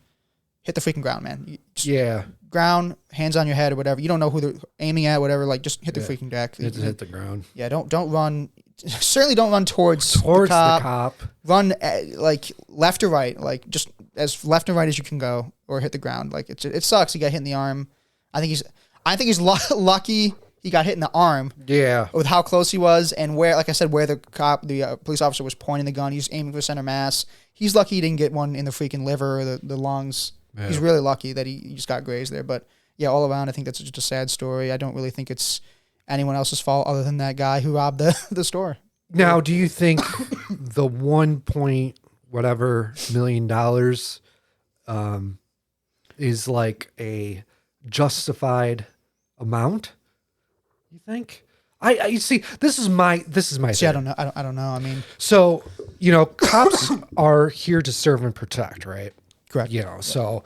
hit the freaking ground, man. Yeah. Ground, hands on your head or whatever. You don't know who they're aiming at, whatever. Like, just hit the freaking deck. Hit the ground. Yeah, don't run. Certainly don't run towards the cop. Run like left or right, like just as left and right as you can go, or hit the ground. Like, it sucks. He got hit in the arm. I think he's lucky he got hit in the arm. Yeah. With how close he was and where, like I said, where the police officer was pointing the gun. He was aiming for center mass. He's lucky he didn't get one in the freaking liver or the lungs. Yeah. He's really lucky that he just got grazed there. But yeah, all around, I think that's just a sad story. I don't really think it's anyone else's fault other than that guy who robbed the store. Now, do you think the $1 million is like a justified amount? You think? I see. This is my. See, I don't know. I don't know. I mean, so you know, cops are here to serve and protect, right? Correct. You know, so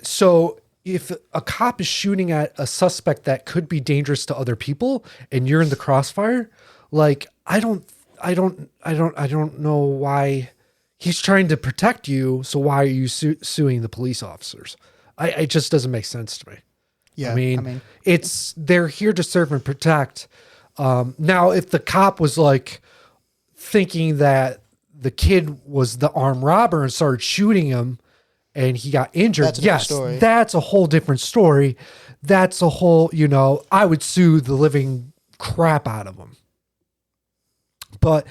so if a cop is shooting at a suspect that could be dangerous to other people and you're in the crossfire, like I don't know why he's trying to protect you. So why are you suing the police officers? It just doesn't make sense to me. Yeah. I mean, they're here to serve and protect. Now, if the cop was like thinking that the kid was the armed robber and started shooting him and he got injured, that's a whole different story. That's a whole, you know, I would sue the living crap out of him. But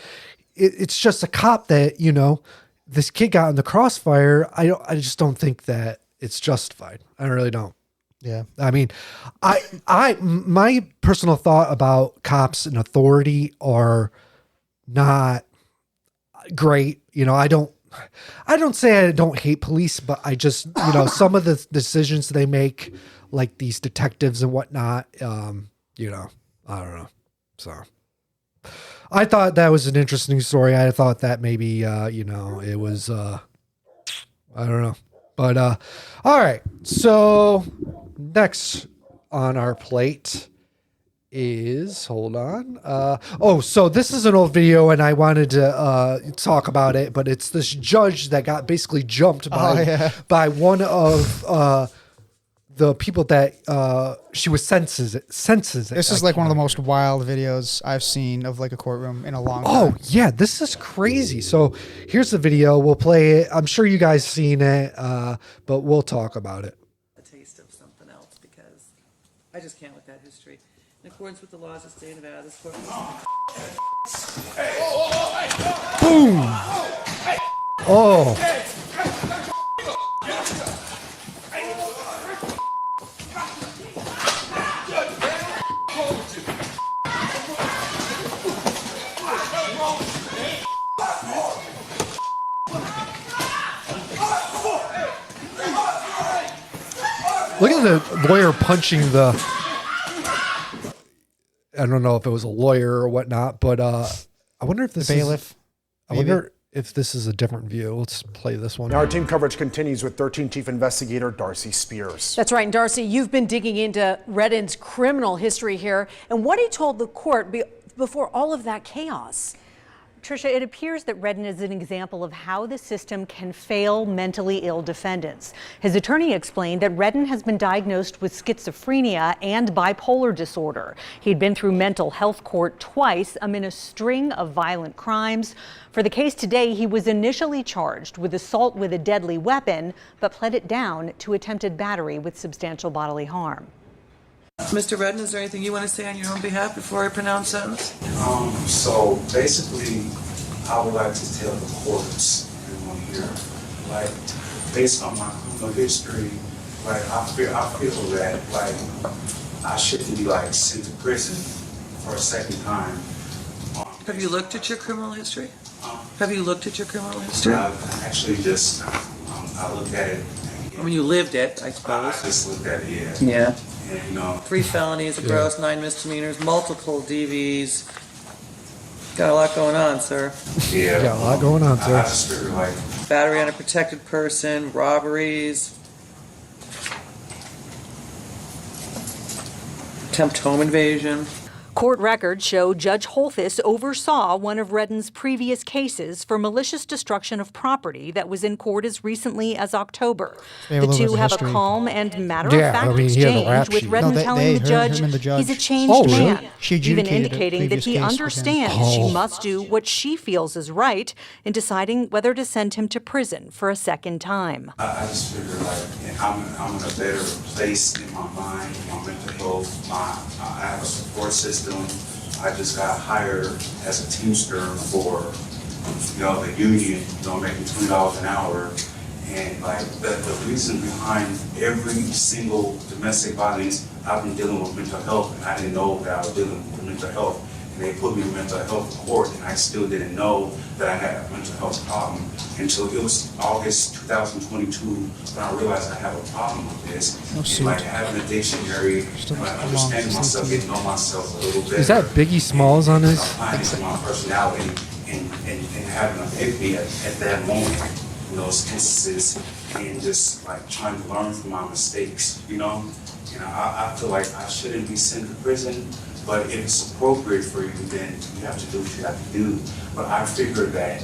it's just a cop that, you know, this kid got in the crossfire. I just don't think that it's justified. I really don't. Yeah. I mean, my personal thought about cops and authority are not great. You know, I don't say I don't hate police, but I just, you know, some of the decisions they make, like these detectives and whatnot, you know, I don't know. So I thought that was an interesting story. I thought that maybe, you know, it was, I don't know. But, all right. So next on our plate is, hold on. So this is an old video and I wanted to talk about it, but it's this judge that got basically jumped by one of the people that she was senses. This is like one of the most wild videos I've seen of like a courtroom in a long time. Oh yeah, this is crazy. So here's the video. We'll play it. I'm sure you guys seen it, but we'll talk about it. A taste of something else because I just can't with that history. In accordance with the laws of the state of Nevada, this court. Boom. Oh. Look at the lawyer punching the, I don't know if it was a lawyer or whatnot, but I wonder if this the bailiff. I wonder if this is a different view. Let's play this one. Now our team coverage continues with 13 Chief Investigator Darcy Spears. That's right. And Darcy, you've been digging into Redden's criminal history here and what he told the court before all of that chaos. Tricia, it appears that Redden is an example of how the system can fail mentally ill defendants. His attorney explained that Redden has been diagnosed with schizophrenia and bipolar disorder. He'd been through mental health court twice amid a string of violent crimes. For the case today, he was initially charged with assault with a deadly weapon, but pled it down to attempted battery with substantial bodily harm. Mr. Redden, is there anything you want to say on your own behalf before I pronounce sentence? So basically, I would like to tell the courts everyone here, like, based on my criminal history, like, I feel that, like, I shouldn't be, like, sent to prison for a second time. Have you looked at your criminal history? Have you looked at your criminal history? I've actually just, I looked at it. I mean, you lived it, I suppose. I just looked at it, yeah. Yeah. And, you know, 3 felonies, a gross, 9 misdemeanors, multiple DVs. Got a lot going on, sir. Yeah. Got a lot going on, sir. I just figured, like, battery on a protected person, robberies, attempt home invasion. Court records show Judge Holthus oversaw one of Redden's previous cases for malicious destruction of property that was in court as recently as October. The two have a calm and matter-of-fact exchange, with Redden telling the judge he's a changed man, even indicating that he understands she must do what she feels is right in deciding whether to send him to prison for a second time. I just figure like I'm in a better place in my mind, my mental health, I have a support system. I just got hired as a teamster for, the union, making $20 an hour. And like the reason behind every single domestic violence, I've been dealing with mental health, and I didn't know that I was dealing with mental health. And they put me in mental health court, and I still didn't know that I had a mental health problem until it was August 2022 when I realized I have a problem with this. And like having a dictionary, understanding myself, getting to know myself a little bit. Is that Biggie Smalls on his? Applying it to my personality, and having a epiphany at that moment, in those instances, and just like trying to learn from my mistakes, you know? And I feel like I shouldn't be sent to prison, but if it's appropriate for you, then you have to do what you have to do. But I figured that,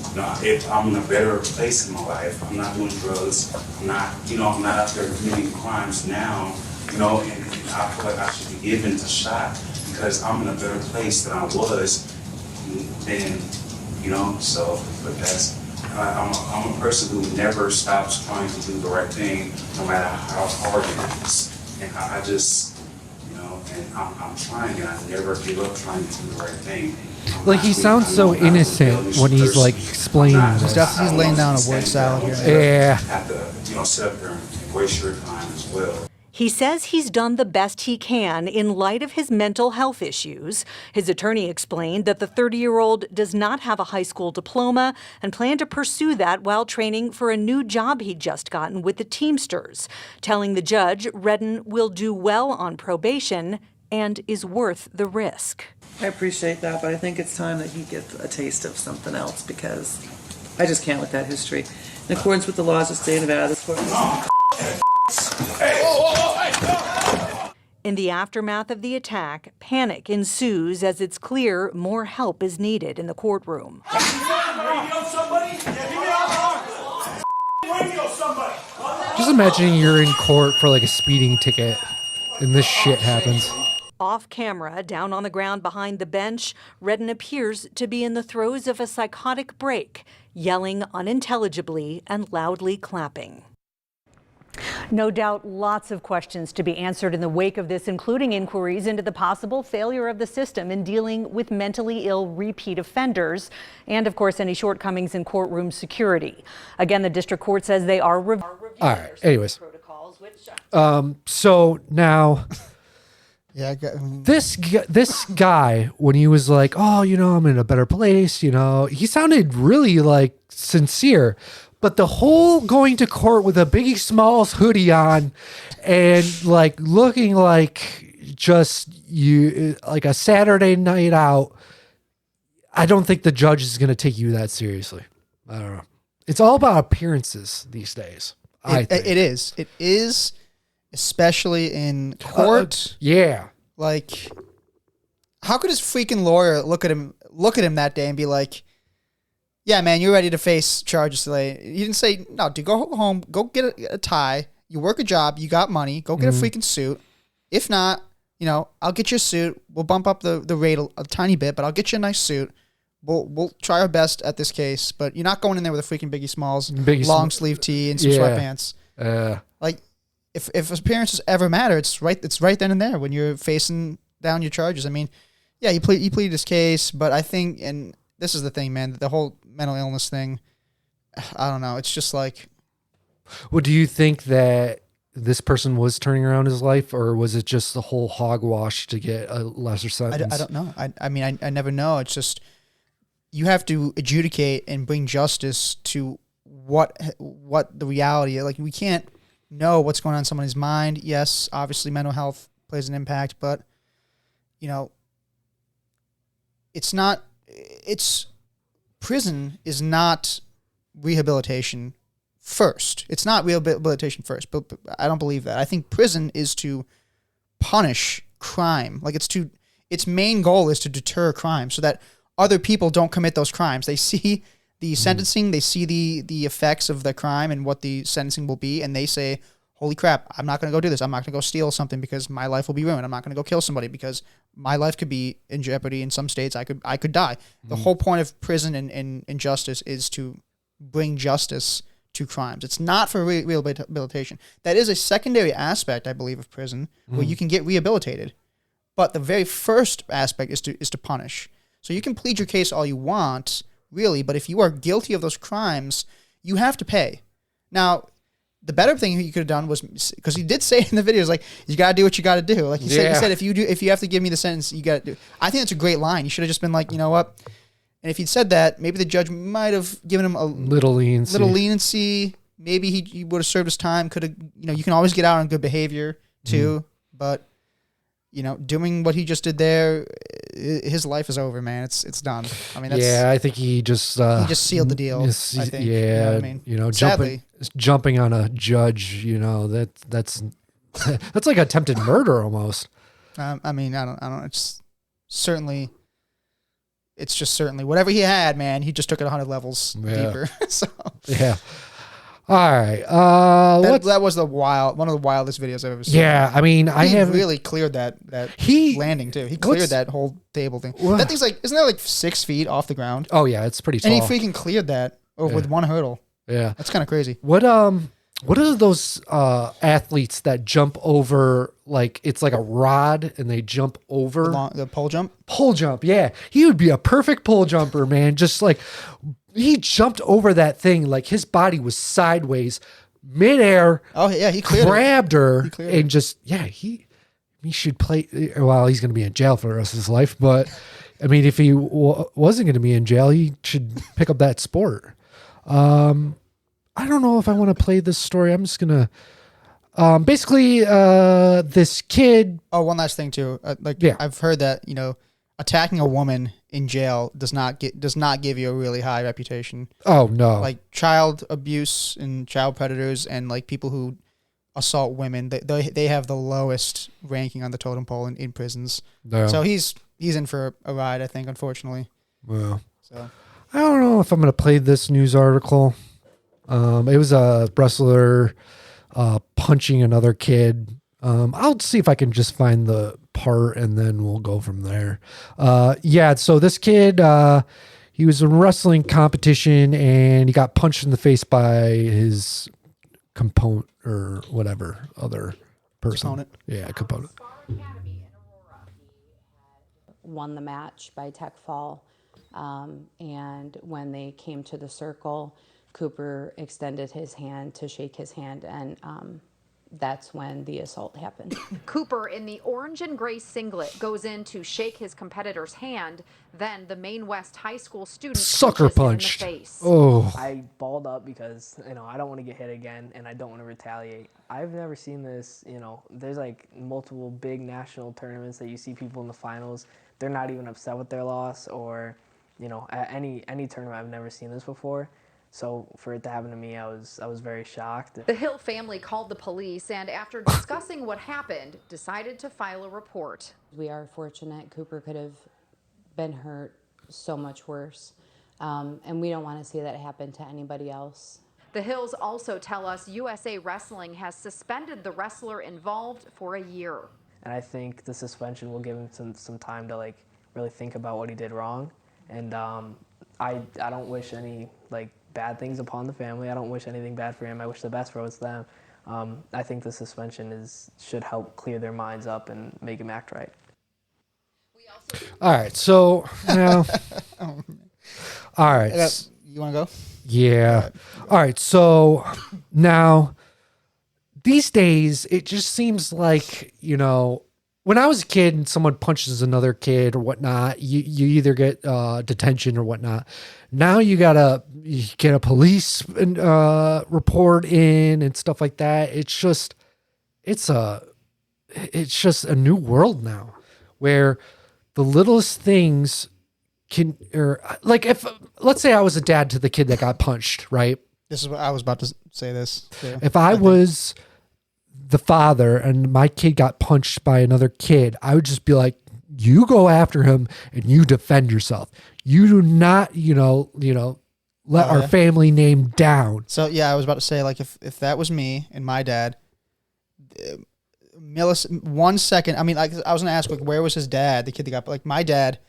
you know, if I'm in a better place in my life, I'm not doing drugs, I'm not out there committing crimes now, you know, and I feel like I should be given a shot because I'm in a better place than I was then, you know, so, but I'm a person who never stops trying to do the right thing, no matter how hard it is. And I just, you know, and I'm trying, and I never give up trying to do the right thing. Like, he sounds so innocent when he's like explaining this. He's laying down a word salad here. Yeah. Have to, you know, sit up there and waste your time as well. He says he's done the best he can in light of his mental health issues. His attorney explained that the 30-year-old does not have a high school diploma and planned to pursue that while training for a new job he'd just gotten with the Teamsters, telling the judge Redden will do well on probation and is worth the risk. I appreciate that, but I think it's time that he gets a taste of something else because I just can't with that history. In accordance with the laws of the state of Nevada, this court... In the aftermath of the attack, panic ensues as it's clear more help is needed in the courtroom. Just imagining you're in court for like a speeding ticket and this shit happens. Off camera, down on the ground behind the bench, Redden appears to be in the throes of a psychotic break, yelling unintelligibly and loudly clapping. No doubt lots of questions to be answered in the wake of this, including inquiries into the possible failure of the system in dealing with mentally ill repeat offenders and, of course, any shortcomings in courtroom security. Again, the district court says they are reviewing All right. Anyways, protocols, which... so now... Yeah, this guy, when he was like, oh, you know, I'm in a better place, you know, he sounded really like sincere. But the whole going to court with a Biggie Smalls hoodie on and like looking like just you like a Saturday night out, I don't think the judge is going to take you that seriously. I don't know. It's all about appearances these days. It is. It is, especially in court. Yeah. Like, how could his freaking lawyer look at him that day and be like, yeah, man, you're ready to face charges today. He didn't say, no, dude, go home, go get a tie. You work a job, you got money, go get a freaking suit. If not, you know, I'll get you a suit. We'll bump up the rate a tiny bit, but I'll get you a nice suit. We'll try our best at this case, but you're not going in there with a freaking Biggie Smalls long sleeve tee and some sweatpants. Like, if appearances ever matter, it's right then and there when you're facing down your charges. I mean, yeah, he pleaded his case, but I think, and this is the thing, man, the whole mental illness thing, I don't know. It's just like... Well, do you think that this person was turning around his life, or was it just the whole hogwash to get a lesser sentence? I don't know. I mean, I never know. It's just, you have to adjudicate and bring justice to what the reality, like, we can't know what's going on in someone's mind. Yes, obviously mental health plays an impact, but, you know, prison is not rehabilitation first. It's not rehabilitation first, but I don't believe that. I think prison is to punish crime. Like, its main goal is to deter crime so that other people don't commit those crimes. They see the sentencing, they see the effects of the crime and what the sentencing will be, and they say, holy crap, I'm not going to go do this. I'm not going to go steal something because my life will be ruined. I'm not going to go kill somebody because my life could be in jeopardy. In some states, I could die. The whole point of prison and justice is to bring justice to crimes. It's not for rehabilitation. That is a secondary aspect, I believe, of prison where you can get rehabilitated. But the very first aspect is to punish. So you can plead your case all you want, really, but if you are guilty of those crimes, you have to pay. Now, the better thing he could have done was, because he did say in the videos, like, you got to do what you got to do. Like he said, if you have to give me the sentence, you got to do. I think that's a great line. You should have just been like, you know what? And if he'd said that, maybe the judge might have given him a little leniency. Maybe he would have served his time. Could have, you know, you can always get out on good behavior too. But, you know, doing what he just did there his life is over, man. It's done. I mean, I think he just sealed the deal. I think. Yeah, you know what I mean, sadly, jumping on a judge, that's that's like attempted murder almost. I mean, I don't. It's just certainly whatever he had, man. He just took it 100 levels deeper. So yeah. All right. That was one of the wildest videos I've ever seen. Yeah, I mean, he really cleared that landing too. He cleared that whole table thing. That thing's like, isn't that like 6 feet off the ground? Oh yeah, it's pretty tall. And he freaking cleared that with one hurdle. Yeah, that's kind of crazy. What are those athletes that jump over, like it's like a rod and they jump over the pole jump? Pole jump, yeah. He would be a perfect pole jumper, man. Just like he jumped over that thing, like his body was sideways, midair. Oh yeah, he cleared grabbed her and it. Just he should play. Well, he's going to be in jail for the rest of his life, but I mean, if he wasn't going to be in jail, he should pick up that sport. I don't know if I want to play this story. I'm just gonna basically this kid. Oh, one last thing too. I've heard that attacking a woman in jail does not give you a really high reputation. Oh no! Like child abuse and child predators and like people who assault women, they have the lowest ranking on the totem pole in prisons. No. So he's in for a ride, I think. Unfortunately. Well, so I don't know if I'm gonna play this news article. It was a wrestler punching another kid. I'll see if I can just find the part and then we'll go from there. So this kid, he was in a wrestling competition and he got punched in the face by his component or whatever other person. Component. Yeah, component. Won the match by tech fall. And when they came to the circle, Cooper extended his hand to shake his hand, and that's when the assault happened. Cooper in the orange and gray singlet goes in to shake his competitor's hand. Then the Maine West High School student sucker punched. Oh, I balled up because I don't want to get hit again, and I don't want to retaliate. I've never seen this. There's like multiple big national tournaments that you see people in the finals. They're not even upset with their loss, or at any tournament. I've never seen this before. So for it to happen to me, I was very shocked. The Hill family called the police and after discussing what happened, decided to file a report. We are fortunate. Cooper could have been hurt so much worse. And we don't want to see that happen to anybody else. The Hills also tell us USA Wrestling has suspended the wrestler involved for a year. And I think the suspension will give him some time to really think about what he did wrong. And I don't wish any bad things upon the family. I don't wish anything bad for him. I wish the best for them. I think the suspension should help clear their minds up and make him act right. All right, so now, all right, you want to go? Yeah. All right, so now these days it just seems like when I was a kid and someone punches another kid or whatnot, you either get detention or whatnot. Now you get a police report in and stuff like that. It's just a new world now where the littlest things if let's say I was a dad to the kid that got punched, right? This is what I was about to say this. Too, if I was the father and my kid got punched by another kid, I would just be like, you go after him and you defend yourself. You do not, let our family name down. So yeah, I was about to say, if that was me and my dad, 1 second. I mean, I was gonna ask, where was his dad? The kid that got my dad.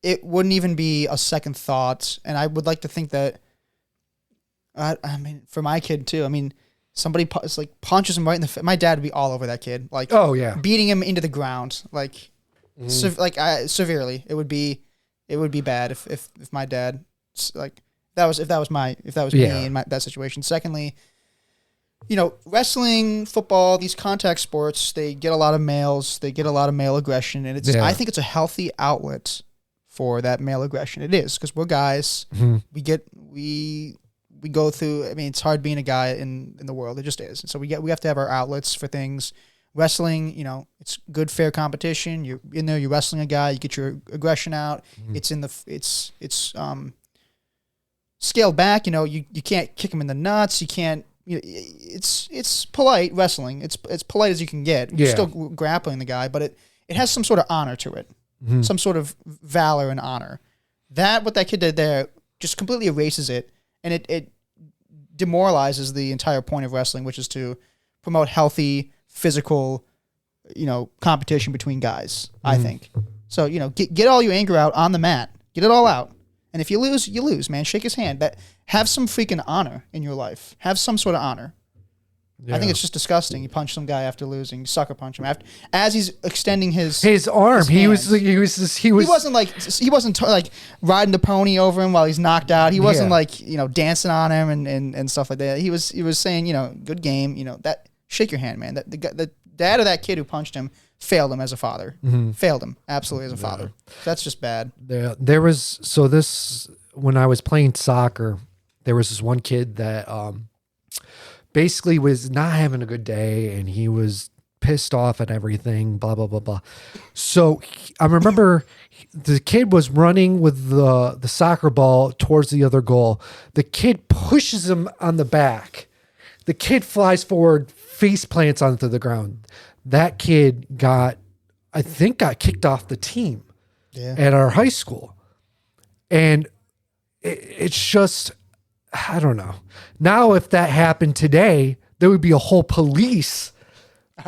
It wouldn't even be a second thought, and I would like to think that. I mean, for my kid too. I mean, somebody punches him right in the face. My dad would be all over that kid, oh yeah, beating him into the ground, severely. It would be bad if my dad if that was me in that situation. Secondly, wrestling, football, these contact sports, they get a lot of males, they get a lot of male aggression, and I think it's a healthy outlet for that male aggression. It is, because we're guys. Mm-hmm. We go through. I mean, it's hard being a guy in the world. It just is. And so we have to have our outlets for things. wrestling, you know, it's good, fair competition. You're in there, you're wrestling a guy, you get your aggression out. It's in the, it's scaled back. You know, you can't kick him in the nuts. You can't. You know, it's polite wrestling. It's polite as you can get. You're still grappling the guy, but it has some sort of honor to it, some sort of valor and honor. What that kid did there just completely erases it, and it demoralizes the entire point of wrestling, which is to promote healthy physical, you know, competition between guys. I think so. You know, get all your anger out on the mat. Get it all out. And if you lose, you lose, man. Shake his hand. Have some freaking honor in your life. Have some sort of honor. Yeah. I think it's just disgusting. You punch some guy after losing. You sucker punch him as he's extending his arm. He wasn't like riding the pony over him while he's knocked out. He wasn't like, you know, dancing on him and stuff like that. He was saying, you know, good game. You know, that shake your hand, man. The dad of that kid who punched him failed him as a father. Failed him absolutely as a father. That's just bad. There was when I was playing soccer, there was this one kid that basically was not having a good day, and he was pissed off at everything, blah blah blah blah. So I remember the kid was running with the soccer ball towards the other goal. The kid pushes him on the back. The kid flies forward, face plants onto the ground. That kid got kicked off the team at our high school. And it's just, I don't know. Now, if that happened today, there would be a whole police.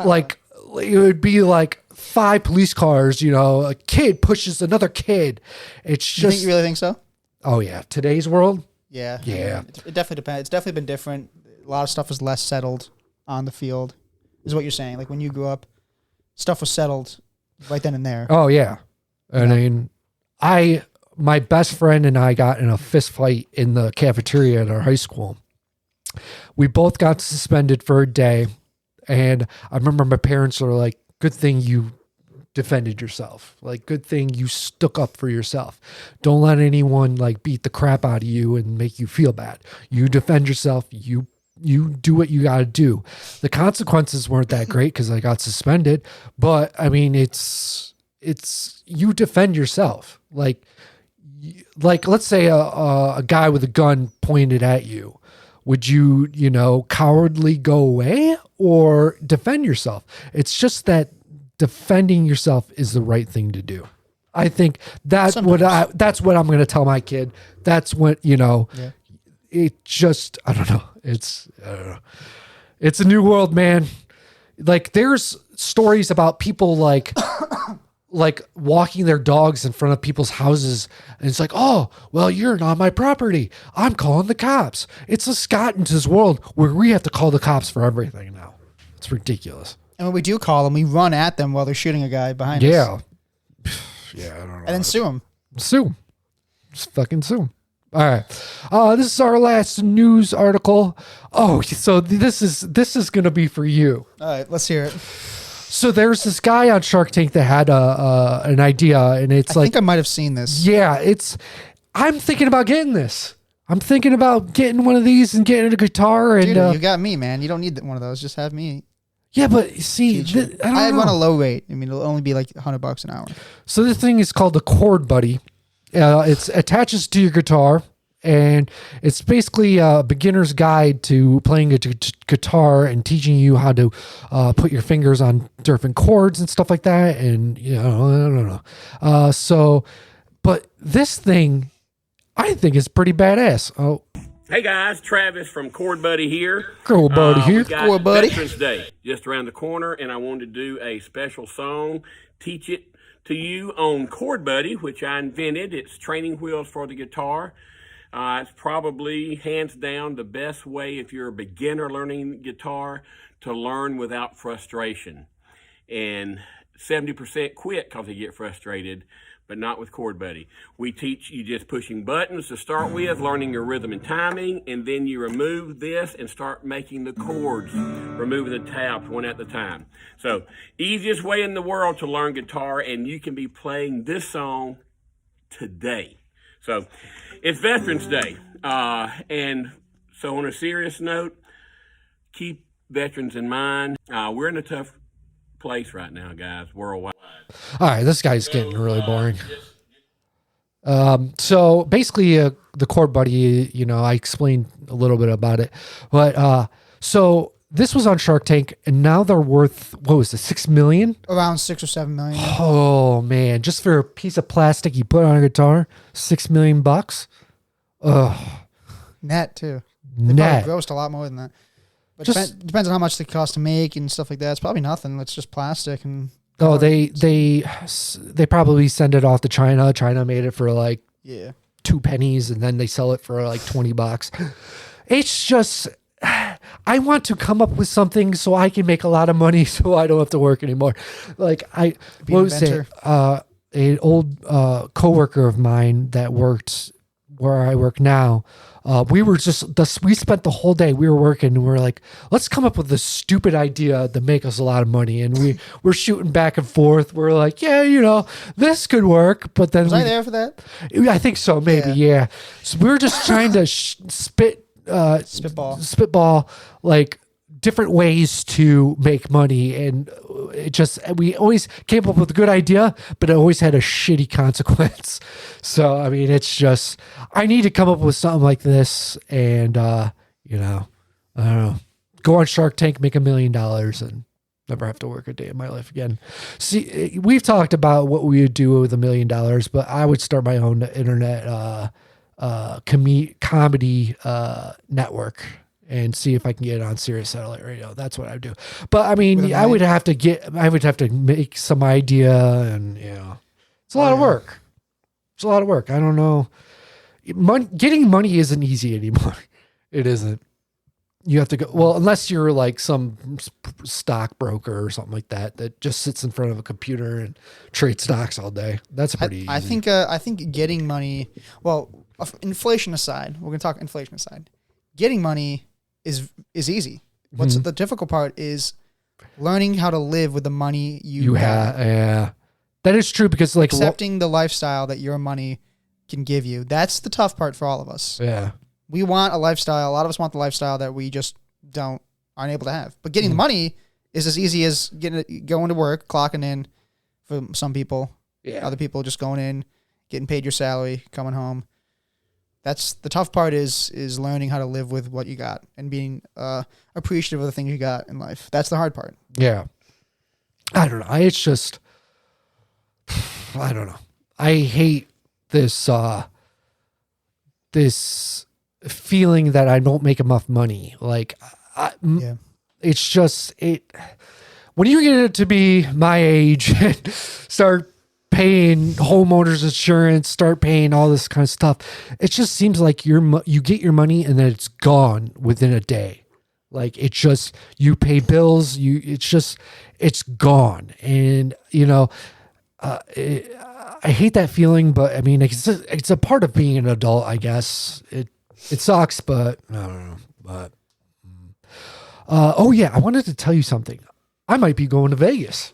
Like, it would be like 5 police cars, you know, a kid pushes another kid. It's just. You really think so? Oh, yeah. Today's world? Yeah. Yeah. It definitely depends. It's definitely been different. A lot of stuff is less settled on the field, is what you're saying. Like when you grew up, stuff was settled right then and there. Oh, yeah. I mean, my best friend and I got in a fist fight in the cafeteria at our high school. We both got suspended for a day. And I remember my parents were like, good thing you defended yourself. Like, good thing you stuck up for yourself. Don't let anyone like beat the crap out of you and make you feel bad. You defend yourself. You do what you got to do. The consequences weren't that great because I got suspended, but I mean, it's you defend yourself. Like let's say a guy with a gun pointed at you. Would you, you know, cowardly go away or defend yourself? It's just that defending yourself is the right thing to do. I think that's what I'm going to tell my kid. That's what, you know, it just, I don't know. It's a new world, man. Like there's stories about people like walking their dogs in front of people's houses. And it's like, oh, well, you're not my property. I'm calling the cops. It's a Scott and his world where we have to call the cops for everything now. It's ridiculous. And when we do call them, we run at them while they're shooting a guy behind us. Yeah. Yeah, I don't know. And then sue them. Sue them. Just fucking sue them. All right. This is our last news article. Oh, so this is going to be for you. All right, let's hear it. So there's this guy on Shark Tank that had an idea, and I think I might have seen this. Yeah, I'm thinking about getting this. I'm thinking about getting one of these and getting a guitar. And dude, you got me, man. You don't need one of those. Just have me. Yeah, but see, I run a low rate. I mean, it'll only be like $100 an hour. So this thing is called the Chord Buddy. It attaches to your guitar, and it's basically a beginner's guide to playing a guitar and teaching you how to put your fingers on different chords and stuff like that. And, you know, I don't know. But this thing, I think is pretty badass. Oh. Hey guys, Travis from Chord Buddy here. Chord Buddy here. We got Chord Buddy. Veterans Day just around the corner, and I wanted to do a special song, teach it to you on Chord Buddy, which I invented. It's training wheels for the guitar. It's probably hands down the best way if you're a beginner learning guitar to learn without frustration. And 70% quit because they get frustrated, but not with Chord Buddy. We teach you just pushing buttons to start with, learning your rhythm and timing, and then you remove this and start making the chords, removing the tabs one at a time. So, easiest way in the world to learn guitar, and you can be playing this song today. So, it's Veterans Day, and so on a serious note, keep veterans in mind. We're in a tough place right now, guys, worldwide. All right, this guy's getting really boring. So basically, the Cord Buddy, I explained a little bit about it, but so this was on Shark Tank, and now they're worth, what was it, $6 million? Around 6 or 7 million. Oh man, just for a piece of plastic you put on a guitar, $6 million bucks. Ugh. Net too. They Net. probably grossed a lot more than that. But Just- depends on how much they cost to make and stuff like that. It's probably nothing. It's just plastic and. Oh, they probably send it off to China. China made it for like Yeah. 2 pennies, and then they sell it for like $20. It's just, I want to come up with something so I can make a lot of money, so I don't have to work anymore. Like Be what an was it? inventor. An old coworker of mine that worked where I work now. We spent the whole day, we were working, and we're like, let's come up with a stupid idea to make us a lot of money. And we're shooting back and forth. We're like, yeah, this could work. But then Was I there for that? I think so, maybe, yeah. So we were just trying to spitball like different ways to make money, and we always came up with a good idea, but it always had a shitty consequence. So I mean, it's just, I need to come up with something like this, and I don't know, go on Shark Tank, make $1 million, and never have to work a day in my life again. See, we've talked about what we would do with $1 million, but I would start my own internet comedy network and see if I can get it on Sirius Satellite Radio. That's what I would do. But I mean, I would have to make some idea, and it's a lot of work. It's a lot of work. I don't know. Getting money isn't easy anymore. It isn't. You have to go, well, unless you're like some stockbroker or something like that just sits in front of a computer and trades stocks all day. That's pretty easy. I think getting money, well, inflation aside, we're going to talk inflation aside. Getting money is easy. What's the difficult part is learning how to live with the money you have. Yeah. That is true, because like accepting the lifestyle that your money can give you. That's the tough part for all of us. Yeah. We want a lifestyle. A lot of us want the lifestyle that we just aren't able to have. But getting the money is as easy as going to work, clocking in for some people. Yeah. Other people just going in, getting paid your salary, coming home. That's the tough part is learning how to live with what you got and being appreciative of the things you got in life. That's the hard part. Yeah. I don't know. It's just, I don't know. I hate this this feeling that I don't make enough money. Like, it's just, when you get to be my age and start paying homeowners insurance, start paying all this kind of stuff, it just seems like you get your money and then it's gone within a day. Like, it's just, you pay bills, it's gone. And I hate that feeling, but I mean, it's a part of being an adult, I guess. It sucks, but I don't know. But oh yeah, I wanted to tell you something. I might be going to Vegas.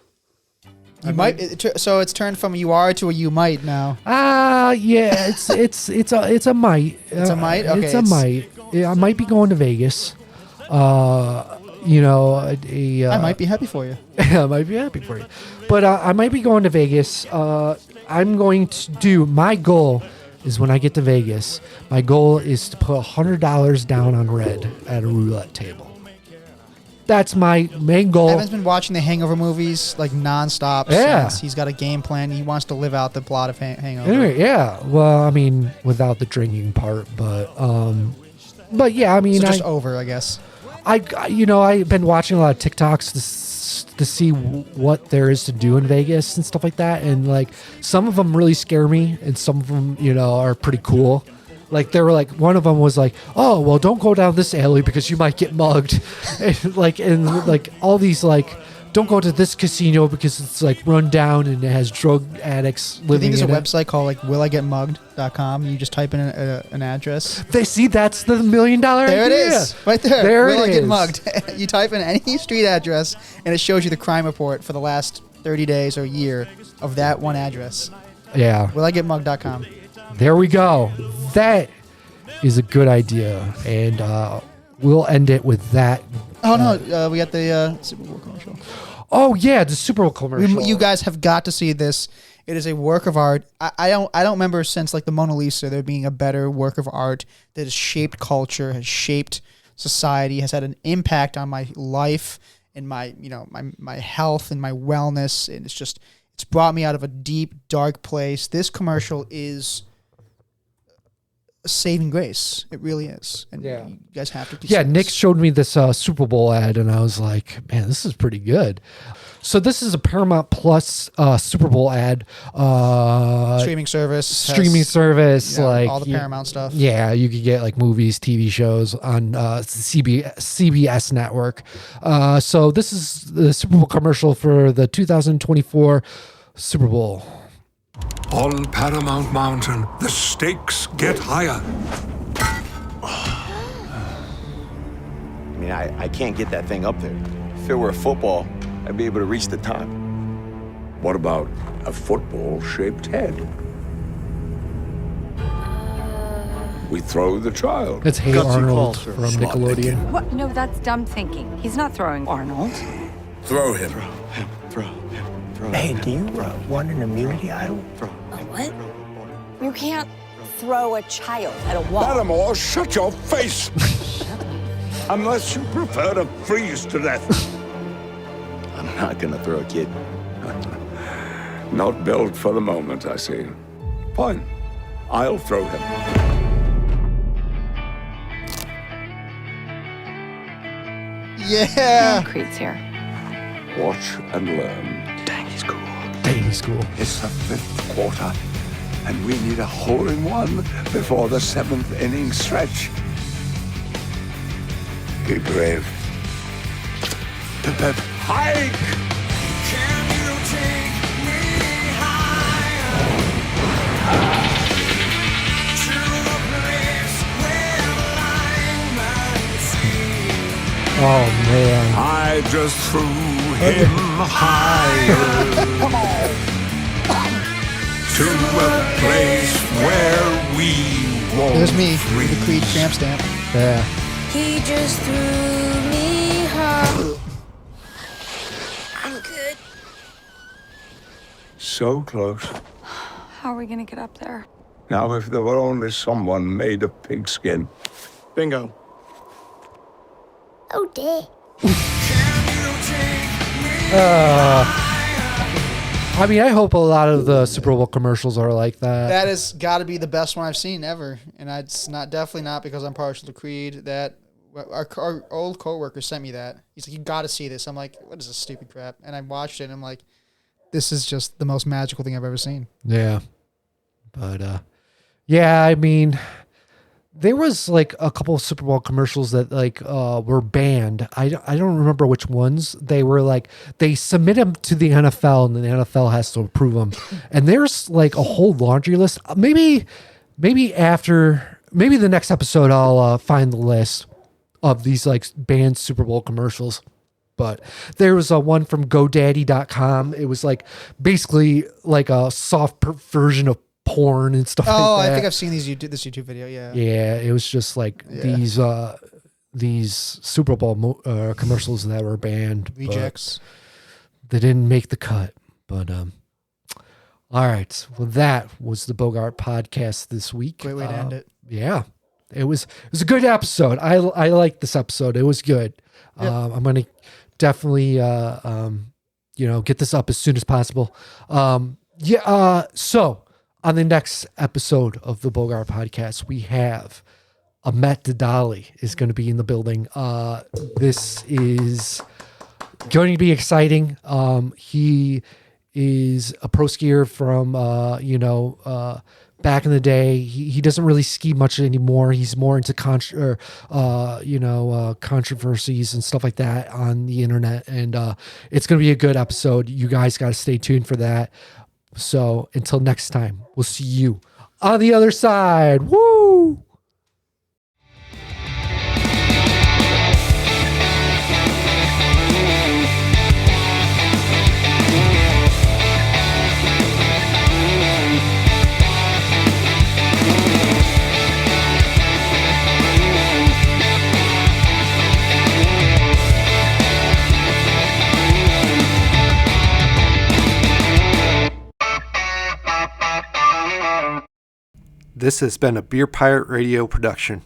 You might. So it's turned from you are to a you might now. Yeah. It's a might. It's a might. Okay, it's a might. Yeah, I might be going to Vegas. I might be happy for you. I might be happy for you, but I might be going to Vegas. I'm going to do, my goal is, when I get to Vegas, my goal is to put $100 down on red at a roulette table. That's my main goal. Evan's been watching the Hangover movies like nonstop. Yeah. Since he's got a game plan. He wants to live out the plot of Hangover. Anyway, yeah. Well, I mean, without the drinking part, but yeah, I mean, so just over, I guess. I've been watching a lot of TikToks to see what there is to do in Vegas and stuff like that, and like some of them really scare me, and some of them, are pretty cool. Like, they were like, one of them was like, oh, well, don't go down this alley because you might get mugged, and all these like, don't go to this casino because it's like run down and it has drug addicts living in it. Do you think there's a website called like willigetmugged.com? You just type in an address. That's the $1 million there idea. It is. Right there. There Will it I get is. mugged? You type in any street address and it shows you the crime report for the last 30 days or a year of that one address. Yeah. Willigetmugged.com. There we go. That is a good idea. And we'll end it with that. Oh, no. We got the Super Bowl commercial. Oh yeah, the Super Bowl commercial. You guys have got to see this. It is a work of art. I don't remember since like the Mona Lisa there being a better work of art that has shaped culture, has shaped society, has had an impact on my life and my my health and my wellness, and it's brought me out of a deep dark place. This commercial is a saving grace. It really is. And you guys have to see Nick this. showed me this Super Bowl ad, and I was like, man, this is pretty good. So this is a Paramount Plus Super Bowl ad. Streaming service. Like all the Paramount stuff. Yeah, you could get like movies, TV shows on CBS network. So this is the Super Bowl commercial for the 2024 Super Bowl. On Paramount Mountain, the stakes get higher. I mean, I can't get that thing up there. If it were a football, I'd be able to reach the top. What about a football-shaped head? We throw the child. It's Hey Arnold from Nickelodeon. What? No, that's dumb thinking. He's not throwing Arnold. Throw him. Throw him. Hey, do you want an immunity idol? What? You can't throw a child at a wall. Lattimore, shut your face! Unless you prefer to freeze to death. I'm not gonna throw a kid. Not built for the moment, I see. Fine. I'll throw him. Yeah. Creed's here. Watch and learn. Dang, he's cool. It's the 5th quarter, and we need a hole-in-one before the 7th inning stretch. Be brave. Pip, hike! Can you take me higher to a place where linemen see? Oh man! I just threw him higher. Come on. To a place where we won't There's me, freeze. the Creed tramp stamp. Yeah. He just threw me high. I'm good. So close. How are we gonna get up there? Now, if there were only someone made of pigskin. Bingo. Oh, dear. I mean, I hope a lot of the Super Bowl commercials are like that. That has got to be the best one I've seen ever, and it's definitely not because I'm partial to Creed. That our old coworker sent me that. He's like, "You got to see this." I'm like, "What is this stupid crap?" And I watched it, and I'm like, "This is just the most magical thing I've ever seen." Yeah, but yeah, I mean, there was like a couple of Super Bowl commercials that like were banned. I don't remember which ones. They were like, they submit them to the NFL and the NFL has to approve them. And there's like a whole laundry list. Maybe the next episode I'll find the list of these like banned Super Bowl commercials. But there was a one from GoDaddy.com. It was like basically like a soft version of porn and stuff like that. I think I've seen this YouTube video. Yeah. Yeah, it was just like these Super Bowl commercials that were banned. Rejects. They didn't make the cut. But all right. Well, that was the Bogart Podcast this week. Great way to end it. Yeah. It was a good episode. I liked this episode. It was good. Yep. I'm gonna definitely get this up as soon as possible. So on the next episode of the Bogart Podcast, we have Ahmet Dadali is going to be in the building. This is going to be exciting. He is a pro skier from, back in the day. He doesn't really ski much anymore. He's more into controversies and stuff like that on the internet. And it's going to be a good episode. You guys got to stay tuned for that. So until next time, we'll see you on the other side. Woo! This has been a Beer Pirate Radio production.